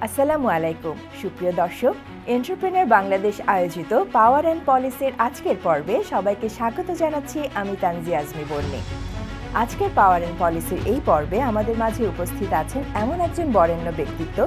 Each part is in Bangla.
আসসালামু আলাইকুম সুপ্রিয় দর্শক, এন্টারপ্রেনার বাংলাদেশ আয়োজিত পাওয়ার অ্যান্ড পলিসির আজকের পর্বে সবাইকে স্বাগত জানাচ্ছি। আমি তানজিয়া আজমি বর্ণি। আজকের পাওয়ার অ্যান্ড পলিসির এই পর্বে আমাদের মাঝে উপস্থিত আছেন এমন একজন বরেণ্য ব্যক্তিত্ব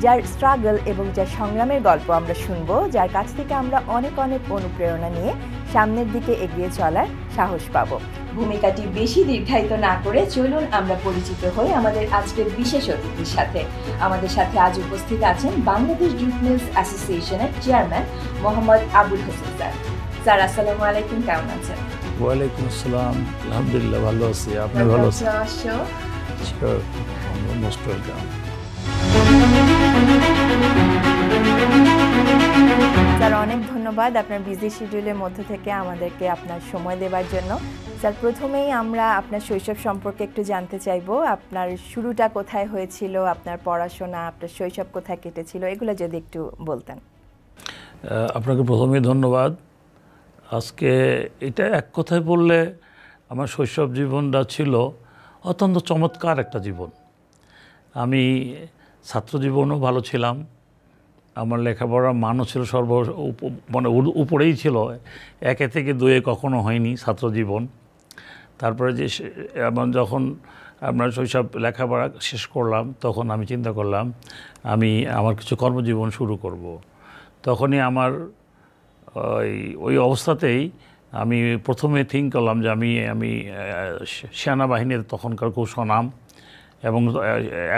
যার স্ট্রাগল এবং যার সংগ্রামের গল্প আমরা শুনবো, যার কাছ থেকে আমরা অনেক অনুপ্রেরণা নিয়ে সামনের দিকে এগিয়ে চলার সাহস পাবো। ভূমিকাটি বেশি দীর্ঘায়িত না করে চলুন আমরা পরিচিত হই আমাদের আজকের বিশেষ অতিথির সাথে। আমাদের সাথে আজ উপস্থিত আছেন বাংলাদেশ জুট মিলস অ্যাসোসিয়েশনের chairman Mohammad Abul Hossain sir. Sir আসসালামু আলাইকুম, কেমন আছেন? ওয়ালাইকুম আসসালাম, আলহামদুলিল্লাহ ভালো আছি। আপনি ভালো আছেন? Most welcome. স্যার অনেক ধন্যবাদ আপনার বিজি শিডিউলের মধ্য থেকে আমাদেরকে আপনার সময় দেওয়ার জন্য। স্যার প্রথমেই আমরা আপনার শৈশব সম্পর্কে একটু জানতে চাইবো। আপনার শুরুটা কোথায় হয়েছিল, আপনার পড়াশোনা, আপনার শৈশব কোথায় কেটেছিল, এগুলো যদি একটু বলতেন। আপনাকে প্রথমেই ধন্যবাদ। আজকে এটা এক কথায় বললে আমার শৈশব জীবনটা ছিল অত্যন্ত চমৎকার একটা জীবন। আমি ছাত্র জীবনও ভালো ছিলাম, আমার লেখাপড়ার মানও ছিল মানে উপরেই ছিল, একে থেকে দুয়ে কখনো হয়নি ছাত্র জীবন। তারপরে যে যখন আমরা শৈশব লেখাপড়া শেষ করলাম তখন আমি চিন্তা করলাম আমি আমার কিছু কর্মজীবন শুরু করব। তখনই আমার ওই অবস্থাতেই আমি প্রথমে থিঙ্ক করলাম যে আমি সেনাবাহিনীর তখনকার খুব সুনাম, এবং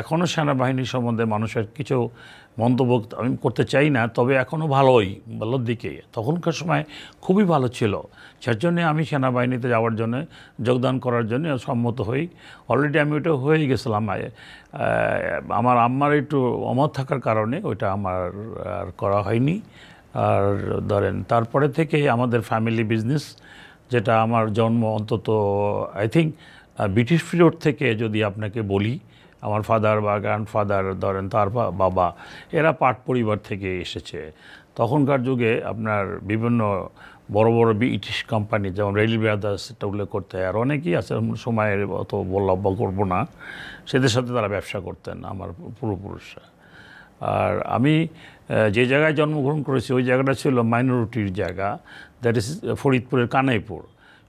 এখনও সেনাবাহিনীর সম্বন্ধে মানুষের কিছু মন্তব্য আমি করতে চাই না, তবে এখনও ভালোর দিকে। তখনকার সময় খুবই ভালো ছিল, যার জন্যে আমি সেনাবাহিনীতে যাওয়ার জন্য যোগদান করার জন্য সম্মত হই। অলরেডি আমি ওটা হয়ে গেছিলাম। আমার আম্মার একটু অমত থাকার কারণে ওইটা আমার আর করা হয়নি। আর ধরেন তারপরে থেকে আমাদের ফ্যামিলি বিজনেস, যেটা আমার জন্ম অন্তত আই থিঙ্ক ব্রিটিশ পিরিয়ড থেকে যদি আপনাকে বলি, আমার ফাদার বা গ্র্যান্ডফাদার ধরেন তার বাবা, এরা পাট পরিবার থেকে এসেছে। তখনকার যুগে আপনার বিভিন্ন বড় বড় ব্রিটিশ কোম্পানি যেমন রেল ব্রাদার্স, এটা উল্লেখ করতে হয়, আর অনেকেই আছে সময়ের অত বল্লভ করবো না, সেদের সাথে তারা ব্যবসা করতেন আমার পূর্বপুরুষরা। আর আমি যে জায়গায় জন্মগ্রহণ করেছি ওই জায়গাটা ছিল মাইনরিটির জায়গা, দ্যাট ইজ ফরিদপুরের কানাইপুর।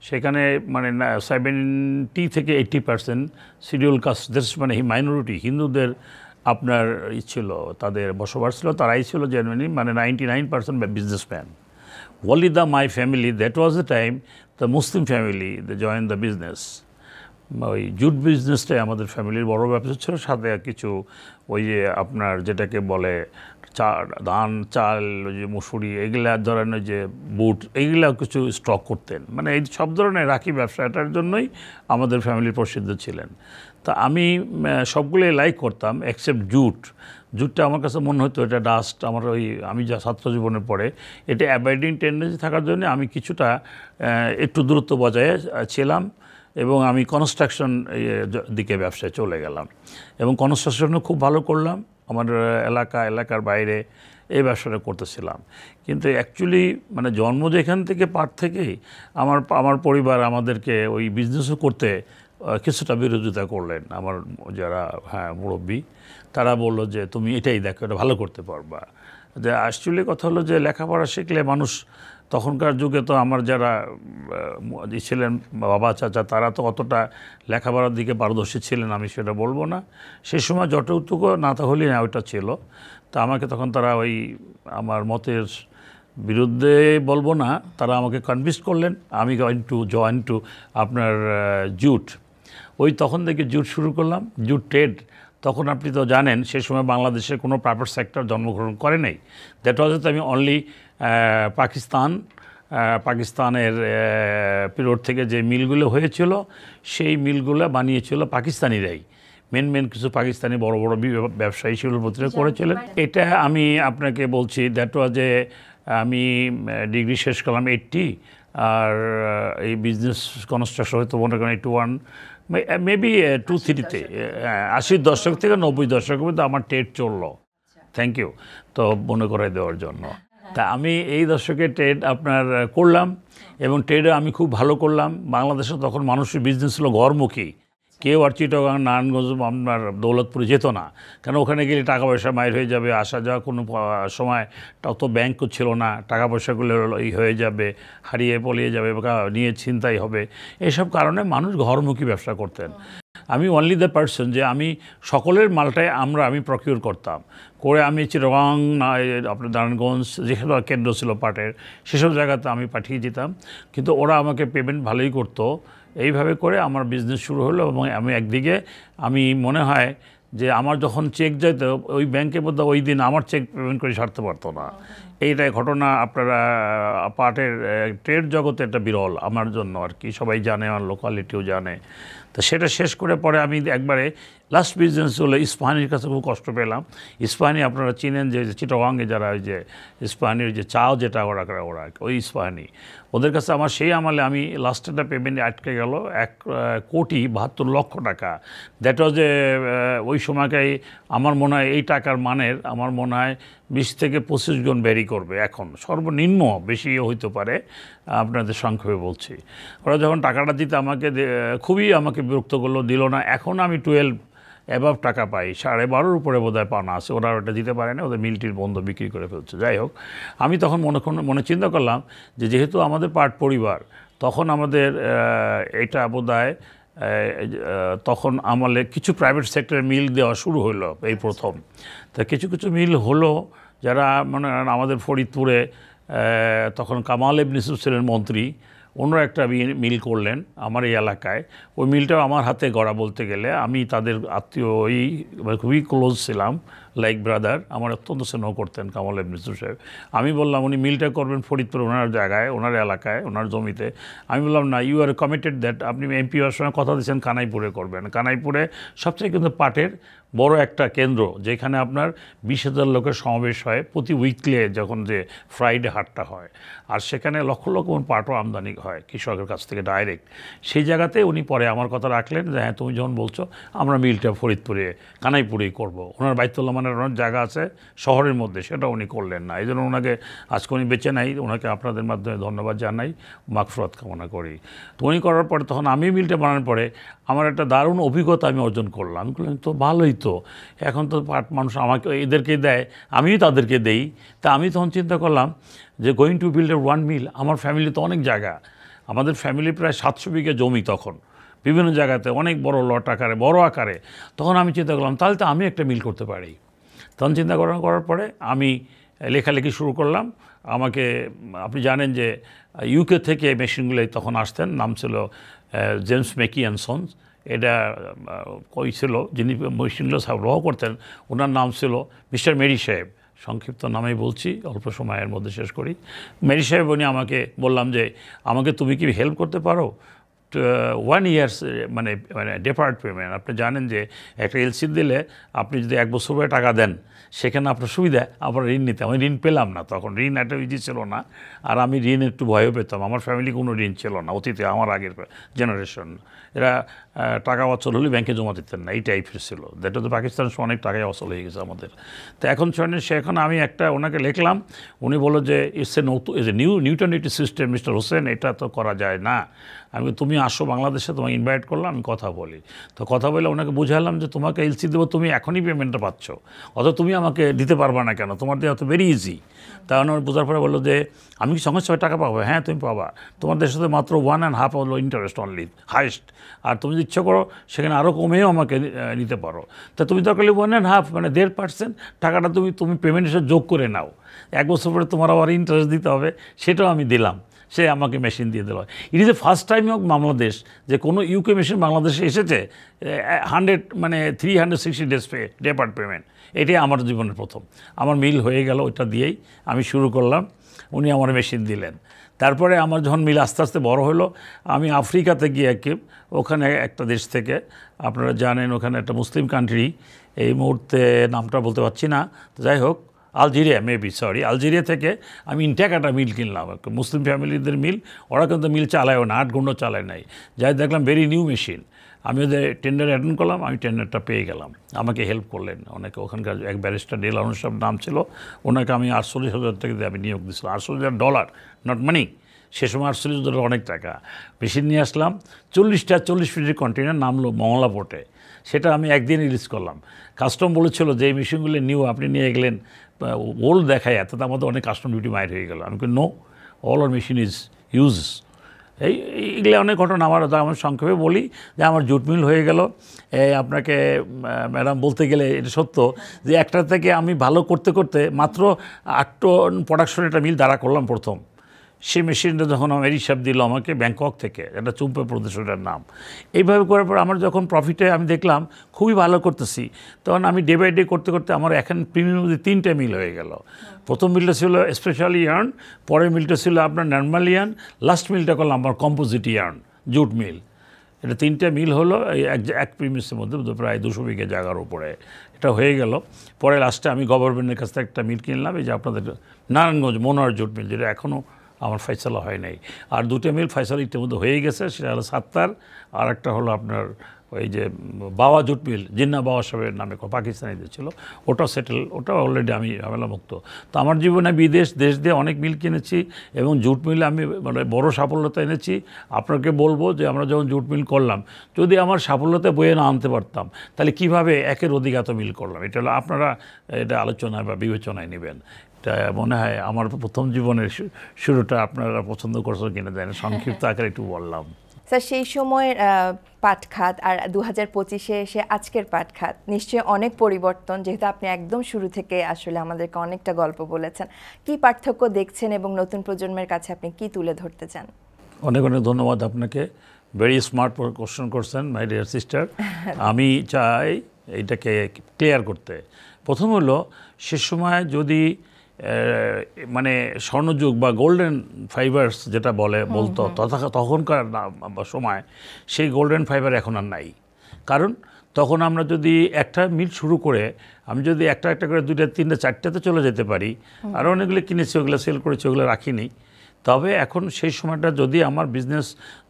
সেখানে মানে 70 থেকে 80% শিডিউল কাস্টদের, মানে মাইনরিটি হিন্দুদের আপনার ছিল, তাদের বসবাস ছিল, তারাই ছিল জেনুইনলি মানে 99% businessman. only my family, that was the time the Muslim family they joined the business. ওই জুট বিজনেসটাই আমাদের ফ্যামিলির বড় ব্যবসা ছিল, সাথে কিছু ওই যে আপনার যেটাকে বলে ধান চাল, ওই যে মুসুরি, এগুলা ধরনের যে বুট, এইগুলা কিছু স্টক করতেন। মানে এই সব ধরনের রাখি ব্যবসা, এটার জন্যই আমাদের ফ্যামিলি প্রসিদ্ধ ছিলেন। তা আমি সবগুলোই লাইক করতাম এক্সেপ্ট জুটটা আমার কাছে মনে হতো এটা ডাস্ট। আমার আমি যা ছাত্র জীবনের পরে এটা অ্যাভয়েডিং টেন্ডেন্সি থাকার জন্য আমি কিছুটা একটু দূরত্ব বজায় ছিলাম, এবং আমি কনস্ট্রাকশন দিকে ব্যবসায় চলে গেলাম, এবং কনস্ট্রাকশনও খুব ভালো করলাম। আমার এলাকার বাইরে এই ব্যবসাটা করতেছিলাম। কিন্তু অ্যাকচুয়ালি মানে জন্ম যেখান থেকে পাট থেকেই আমার পরিবার আমাদেরকে ওই বিজনেসও করতে কিছুটা বিরোধিতা করলেন। আমার যারা মুরব্বী, তারা বললো যে তুমি এটাই দেখো, এটা ভালো করতে পারবা। যে অ্যাকচুয়ালি কথা হলো যে লেখাপড়া শিখলে মানুষ, তখনকার যুগে তো আমার যারা ছিলেন বাবা চাচা, তারা তো অতটা লেখাপড়ার দিকে পারদর্শী ছিলেন আমি সেটা বলবো না। সেই সময় যতটুকু না তাহলেই না ওইটা ছিল। তা আমাকে তখন তারা ওই আমার মতের বিরুদ্ধে বলবো না, তারা আমাকে কনভিন্স করলেন আমি জয়েন টু আপনার জুট। ওই তখন থেকে জুট শুরু করলাম, জুট ট্রেড। তখন আপনি তো জানেন সেই সময় বাংলাদেশের কোনো প্রাইভেট সেক্টর জন্মগ্রহণ করে নাই। দ্যাট ওয়াজ আমি অনলি পাকিস্তানের পিরিয়ড থেকে যে মিলগুলো হয়েছিল সেই মিলগুলো বানিয়েছিল পাকিস্তানিরাই। মেন কিছু পাকিস্তানি বড় বড় ব্যবসায়ী শিল্পপতিরা করেছিলেন। এটা আমি আপনাকে বলছি, দ্যাট ওয়াজ আমি ডিগ্রি শেষ করলাম 80, আর এই বিজনেস কনস্ট্রাকশন হয়তো মনে করেন 81 মেবি 2-3-তে 80 দশক থেকে 90 দশকের মধ্যে আমার ট্রেড চললো। থ্যাংক ইউ তো মনে করাই দেওয়ার জন্য। তা আমি এই দশকে ট্রেড আপনার করলাম, এবং ট্রেডে আমি খুব ভালো করলাম। বাংলাদেশে তখন মানুষের বিজনেস ছিল ঘরমুখী, কেউ আর চিটাগাং নারায়ণগঞ্জ আপনার দৌলতপুরে যেত না, কারণ ওখানে গেলে টাকা পয়সা মায়ের হয়ে যাবে, আসা যাওয়া কোনো সময় তত ব্যাংকও ছিল না, টাকা পয়সাগুলো হয়ে যাবে, হারিয়ে পলিয়ে যাবে, নিয়ে ছিনতাই হবে, এইসব কারণে মানুষ ঘরমুখী ব্যবসা করতেন। আমি অনলি দ্য পার্সন যে আমি সকলের মালটাই আমি প্রকিউর করতাম, করে আমি চিটাগাং আপনার নারায়ণগঞ্জ যেখানে কেন্দ্র ছিল পাটের সেসব জায়গাতে আমি পাঠিয়ে যেতাম, কিন্তু ওরা আমাকে পেমেন্ট ভালোই করতো। এইভাবে করে আমার বিজনেস শুরু হলো এবং আমি একদিকে আমি মনে হয় যে আমার যখন চেক যেত ওই ব্যাংকে বোধহয় ওই দিন আমার চেক পেমেন্ট করে ছাড়তে পারতো না। এইটাই ঘটনা আপনারা পাটের ট্রেড জগতে একটা বিরল আমার জন্য আর কি, সবাই জানে, আমার লোকালিটিও জানে। তো সেটা শেষ করে পরে আমি একবারে লাস্ট বিজনেস হলো ইস্পাহানির কাছে খুব কষ্ট পেলাম। ইস্পাহানি আপনারা চিনেন যে চিটাগাংয়ে যারা ওই যে ইস্পাহানির যে চাও যেটা ওরা ওই ইস্পাহানি, ওদের কাছে আমার সেই আমলে আমি লাস্টেরটা পেমেন্ট আটকে গেল 1,72,00,000 টাকা। দ্যাট ওয়াজ ওই সময়কাই আমার মনে হয় এই টাকার মানের আমার মনে হয় 20 থেকে 25 গুণ ভ্যারি করবে, এখন সর্বনিম্ন বেশিও হইতে পারে, আপনাদের সংক্ষেপে বলছি। ওরা যখন টাকাটা দিতে খুবই আমাকে বিরক্ত করলো, দিল না। এখন আমি 12 অ্যাবাভ টাকা পাই, 12.5 উপরে বোধহয় পাওনা আছে, ওরা ওটা দিতে পারে না, ওদের মিলটির বন্ধ বিক্রি করে ফেলছে। যাই হোক, আমি তখন মনে চিন্তা করলাম যে যেহেতু আমাদের পাট পরিবার, তখন আমাদের এটা বোধহয় তখন আমলে কিছু প্রাইভেট সেক্টরে মিল দেওয়া শুরু হলো এই প্রথম। তা কিছু কিছু মিল হলো, যারা মানে আমাদের ফরিদপুরে তখন কামাল ইবনে ইউসুফ ছিলেন মন্ত্রী, ওনারা একটা মিল করলেন আমার এই এলাকায়। ওই মিলটাও আমার হাতে গড়া বলতে গেলে, আমি তাদের আত্মীয় খুবই ক্লোজ ছিলাম, লাইক ব্রাদার। আমার অত্যন্ত স্নেহ করতেন কামাল ইবনে ইউসুফ সাহেব। আমি বললাম উনি মিলটা করবেন ফরিদপুর ওনার জায়গায়, ওনার এলাকায়, ওনার জমিতে। আমি বললাম না, ইউ আর কমিটেড দ্যাট, আপনি এমপি হওয়ার সময় কথা দিয়েছেন কানাইপুরে করবেন। কানাইপুরে সবচেয়ে কিন্তু পাটের বড় একটা কেন্দ্র, যেখানে আপনার 20,000 লোকের সমাবেশ হয় প্রতি উইকলি, যখন যে ফ্রাইডে হাটটা হয়, আর সেখানে লক্ষ লক্ষ পাটও আমদানি হয় কৃষকের কাছ থেকে ডাইরেক্ট। সেই জায়গাতে উনি পরে আমার কথা রাখলেন যে হ্যাঁ, তুমি যখন বলছো আমরা মিলটা ফরিদপুরে কানাইপুরেই করব। ওনার বাইতুল্লাহ মানে ওনার জায়গা আছে শহরের মধ্যে, সেটা উনি করলেন না। এই জন্য ওনাকে আজকে উনি বেঁচে নাই, ওনাকে আপনাদের মাধ্যমে ধন্যবাদ জানাই, মাগফিরাত কামনা করি। তো উনি করার পরে তখন আমি মিলটা বানানোর পরে আমার একটা দারুণ অভিজ্ঞতা আমি অর্জন করলাম। আমি বললাম তো ভালোই তো, এখন তো পাট মানুষ আমাকে এদেরকে দেয়, আমিও তাদেরকে দেই। তা আমি তখন চিন্তা করলাম যে going to build a one mill. আমার ফ্যামিলি তো অনেক জায়গা, আমাদের ফ্যামিলি প্রায় 700 বিঘা জমি তখন বিভিন্ন জায়গাতে, অনেক বড় লট আকারে, বড় আকারে। তখন আমি চিন্তা করলাম তাহলে তো আমি একটা মিল করতে পারি। তখন চিন্তা করার পরে আমি লেখালেখি শুরু করলাম। আমাকে আপনি জানেন যে ইউকে থেকে মেশিনগুলোই তখন আসতেন, নাম ছিল জেমস মেকি অ্যান্ড সন্স। এটা কই ছিল, যিনি মেশিনগুলো সরবরাহ করতেন, ওনার নাম ছিল মিস্টার মেরি সাহেব। সংক্ষিপ্ত নামেই বলছি, অল্প সময়ের মধ্যে শেষ করি। মেরি সাহেব উনি আমাকে বললাম যে আমাকে তুমি কি হেল্প করতে পারো 1 ইয়ার্স মানে ডেফার্ড পেমেন্ট। আপনি জানেন যে একটা এলসি দিলে আপনি যদি 1 বছর পরে টাকা দেন, সেখানে আপনার সুবিধা, আবার ঋণ নিতে। আমি ঋণ পেলাম না তখন, ঋণ একটা ইজি ছিল না, আর আমি ঋণ একটু ভয়ও পেতাম। আমার ফ্যামিলি কোনো ঋণ ছিল না অতীতে, আমার আগের জেনারেশন, এরা টাকা অচল হলে ব্যাংকে জমা দিতেন না, এই টাইপের ছিল। দ্যাট তো পাকিস্তান অনেক টাকাই অচল হয়ে গেছে আমাদের। তো এখন এখন আমি একটা ওনাকে লিখলাম, উনি বললো যে ইটস এ নিউটনিটি সিস্টেম মিস্টার হোসেন, এটা তো করা যায় না। আমি তুমি আসো বাংলাদেশে, তোমাকে ইনভাইট করলাম, আমি কথা বলি। তো কথা বলে ওনাকে বুঝালাম যে তোমাকে এলসি দেবো, তুমি এখনই পেমেন্টটা পাচ্ছ, অথবা তুমি আমাকে দিতে পারবা না কেন, তোমার দেওয়া তো ভেরি ইজি। তা আমার বোঝার পরে বললো যে আমি কি সঙ্গে সঙ্গে টাকা পাবো? হ্যাঁ তুমি পাবা, তোমার দেশের সাথে মাত্র 1.5 হলো ইন্টারেস্ট অনলি হাইস্ট, আর তুমি যদি ইচ্ছা করো সেখানে আরও কমেও আমাকে নিতে পারো। তা তুমি দরকার 1.5 মানে 1.5% টাকাটা তুমি পেমেন্ট হিসেবে যোগ করে নাও, 1 বছর পরে তোমার আবার ইন্টারেস্ট দিতে হবে, সেটাও আমি দিলাম। সে আমাকে মেশিন দিয়ে দিল। It is a first time of Bangladesh যে কোনো ইউকে মেশিন বাংলাদেশে এসেছে 360 ডেজ ডেপার্ট পেমেন্ট। এটাই আমার জীবনের প্রথম। আমার মিল হয়ে গেল, ওইটা দিয়েই আমি শুরু করলাম, উনি আমার মেশিন দিলেন। তারপরে আমার যখন মিল আস্তে আস্তে বড় হলো, আমি আফ্রিকাতে গিয়ে ওখানে একটা দেশ থেকে, আপনারা জানেন ওখানে একটা মুসলিম কান্ট্রি, এই মুহূর্তে নামটা বলতে পারছি না, যাই হোক আলজেরিয়া, আলজেরিয়া থেকে আমি ইনট্যাক একটা মিল কিনলাম, মুসলিম ফ্যামিলিদের মিল। ওরা কিন্তু মিল চালায়ও না, 8 ঘন্টা চালায় নাই। যাই দেখলাম ভেরি নিউ মেশিন। আমি ওদের টেন্ডার অ্যাটেন্ড করলাম, আমি টেন্ডারটা পেয়ে গেলাম। আমাকে হেল্প করলেন অনেকে, ওখানকার এক ব্যারিস্টার ডেলানো সব নাম ছিল, ওনাকে আমি 48,000 টাকা দিয়ে আমি নিয়োগ দিয়েছিলাম। $48,000, নট মানি, সে সময় $48 অনেক টাকা। মেশিন নিয়ে আসলাম, 40 ফিটের কন্টেনার নামলো মংলা পোর্টে। সেটা আমি একদিন রিলিজ করলাম। কাস্টম বলেছিল যে এই মেশিনগুলো নিউ, আপনি নিয়ে গেলেন ওল্ড দেখায়, এত তার মধ্যে অনেক কাস্টম ডিউটি মাইর হয়ে গেল। আমি know, all are machine is use. এইগুলো অনেক ঘটনা। আমার সংক্ষেপে বলি যে আমার জুট মিল হয়ে গেল। আপনাকে ম্যাডাম বলতে গেলে এটা সত্য যে একটা থেকে আমি ভালো করতে করতে মাত্র 8 টন প্রোডাকশন একটা মিল দাঁড়া করলাম প্রথম। সেই মেশিনটা যখন আমার হিসাব দিল আমাকে ব্যাংকক থেকে, একটা চুম্পে প্রদেশের নাম। এইভাবে করার পর আমার যখন প্রফিটে আমি দেখলাম খুবই ভালো করতেছি, তখন আমি ডে বাই ডে করতে করতে আমার এখন প্রিমিয়াম মধ্যে 3টে মিল হয়ে গেল। প্রথম মিলটা ছিল স্পেশাল ইয়ার্ন, পরের মিলটা ছিল আপনার নর্মাল ইয়ার্ন, লাস্ট মিলটা করলাম আমার কম্পোজিট ইয়ার্ন জুট মিল। এটা 3টে মিল হলো এই এক প্রিমিয়াসের মধ্যে প্রায় 200 বিঘা জায়গার উপরে এটা হয়ে গেল। পরে লাস্টে আমি গভর্নমেন্টের কাছ থেকে একটা মিল কিনলাম, এই যে আপনাদের নারায়ণগঞ্জ মনোহর জুট মিল, যেটা এখনও আমার ফয়সালা হয় নাই। আর 2টে মিল ফয়সালা ইতিমধ্যে হয়ে গেছে, সেটা হলো সাত্তার, আর একটা হলো আপনার ওই যে বাবা জুট মিল, জিন্না বাবা সাহেবের নামে পাকিস্তানিদের ছিল, ওটা সেটেল, ওটা অলরেডি আমি ঝামেলামুক্ত। তো আমার জীবনে দেশ দিয়ে অনেক মিল কিনেছি এবং জুট মিলে আমি মানে বড় সাফল্যতা এনেছি। আপনাকে বলবো যে আমরা যখন জুট মিল করলাম, যদি আমার সাফল্যতা বয়ে না আনতে পারতাম তাহলে কীভাবে একের অধিক এত মিল করলাম। এটা হলো আপনারা এটা আলোচনায় বা বিবেচনায় নেবেন। এটা মনে হয় আমার প্রথম জীবনের শুরুটা আপনারা পছন্দ করছেন কিনা জানেন, সংক্ষিপ্ত আকারে একটু বললাম। স্যার, সেই সময়ের পাট খাত আর 2025-এ এসে আজকের পাট খাত নিশ্চয়ই অনেক পরিবর্তন, যেহেতু আপনি একদম শুরু থেকে আসলে আমাদেরকে অনেকটা গল্প বলেছেন। কি পার্থক্য দেখছেন এবং নতুন প্রজন্মের কাছে আপনি কি তুলে ধরতে চান? অনেক অনেক ধন্যবাদ আপনাকে। ভেরি স্মার্ট কোশ্চেন করছেন মাই ডিয়ার সিস্টার। আমি চাই এইটাকে ক্লিয়ার করতে। প্রথম হলো সে সময় যদি মানে স্বর্ণযুগ বা গোল্ডেন ফাইবার্স যেটা বলতো তখনকার সময়, সেই গোল্ডেন ফাইবার এখন আর নাই। কারণ তখন আমরা যদি একটা মিল শুরু করে আমি যদি একটা করে 2টা 3টা 4টাতে চলে যেতে পারি, আর অনেকগুলো কিনেছি, ওগুলো সেল করেছি, ওগুলো রাখিনি। তবে এখন সেই সময়টা যদি আমার বিজনেস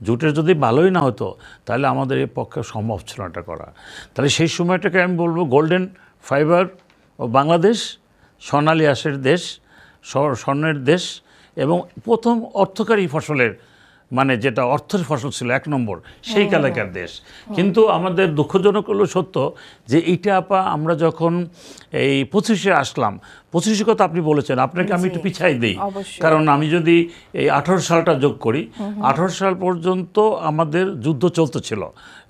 জুটের যদি ভালোই না হতো তাহলে আমাদের এর পক্ষে সম্ভব ছিল এটা করা। তাহলে সেই সময়টাকে আমি বলবো গোল্ডেন ফাইবার ও বাংলাদেশ, স্বর্ণালী আঁশের দেশ, স্বর্ণের দেশ এবং প্রথম অর্থকারী ফসলের মানে যেটা অর্থের ফসল ছিল 1 নম্বর, সেই কালাকার দেশ। কিন্তু আমাদের দুঃখজনক হলো সত্য যে এইটা আমরা যখন এই 25-এ আসলাম, 25 কথা আপনি বলেছেন, আপনাকে আমি একটু পিছাই দিই। কারণ আমি যদি এই 18 সালটা যোগ করি, 18 সাল পর্যন্ত আমাদের যুদ্ধ চলতেছিল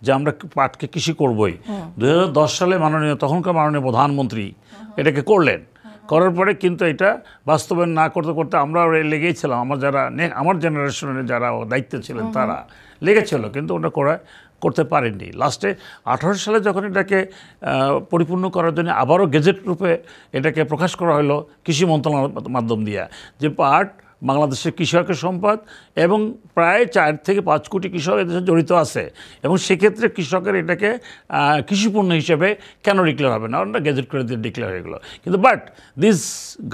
যে আমরা পাটকে কৃষি করবই। 2010 সালে তখনকার মাননীয় প্রধানমন্ত্রী এটাকে করলেন। করার পরে কিন্তু এটা বাস্তবায়ন না করতে করতে আমরা লেগেছিলাম, আমার জেনারেশনের যারা দায়িত্বে ছিলেন তারা লেগেছিল, কিন্তু ওটা করতে পারেননি। লাস্টে 18 সালে যখন এটাকে পরিপূর্ণ করার জন্য আবারও গেজেট রূপে এটাকে প্রকাশ করা হলো কৃষি মন্ত্রণালয়ের মাধ্যম দিয়ে, যে পাট বাংলাদেশের কৃষকের সম্পদ এবং প্রায় 4 থেকে 5 কোটি কৃষক এদেশে জড়িত আছে, এবং সেক্ষেত্রে কৃষকের এটাকে কৃষিপণ্য হিসেবে কেন ডিক্লেয়ার হবে না, ওটা গেজেট করে দিয়ে ডিক্লেয়ার হয়ে গেলো। কিন্তু বাট দিস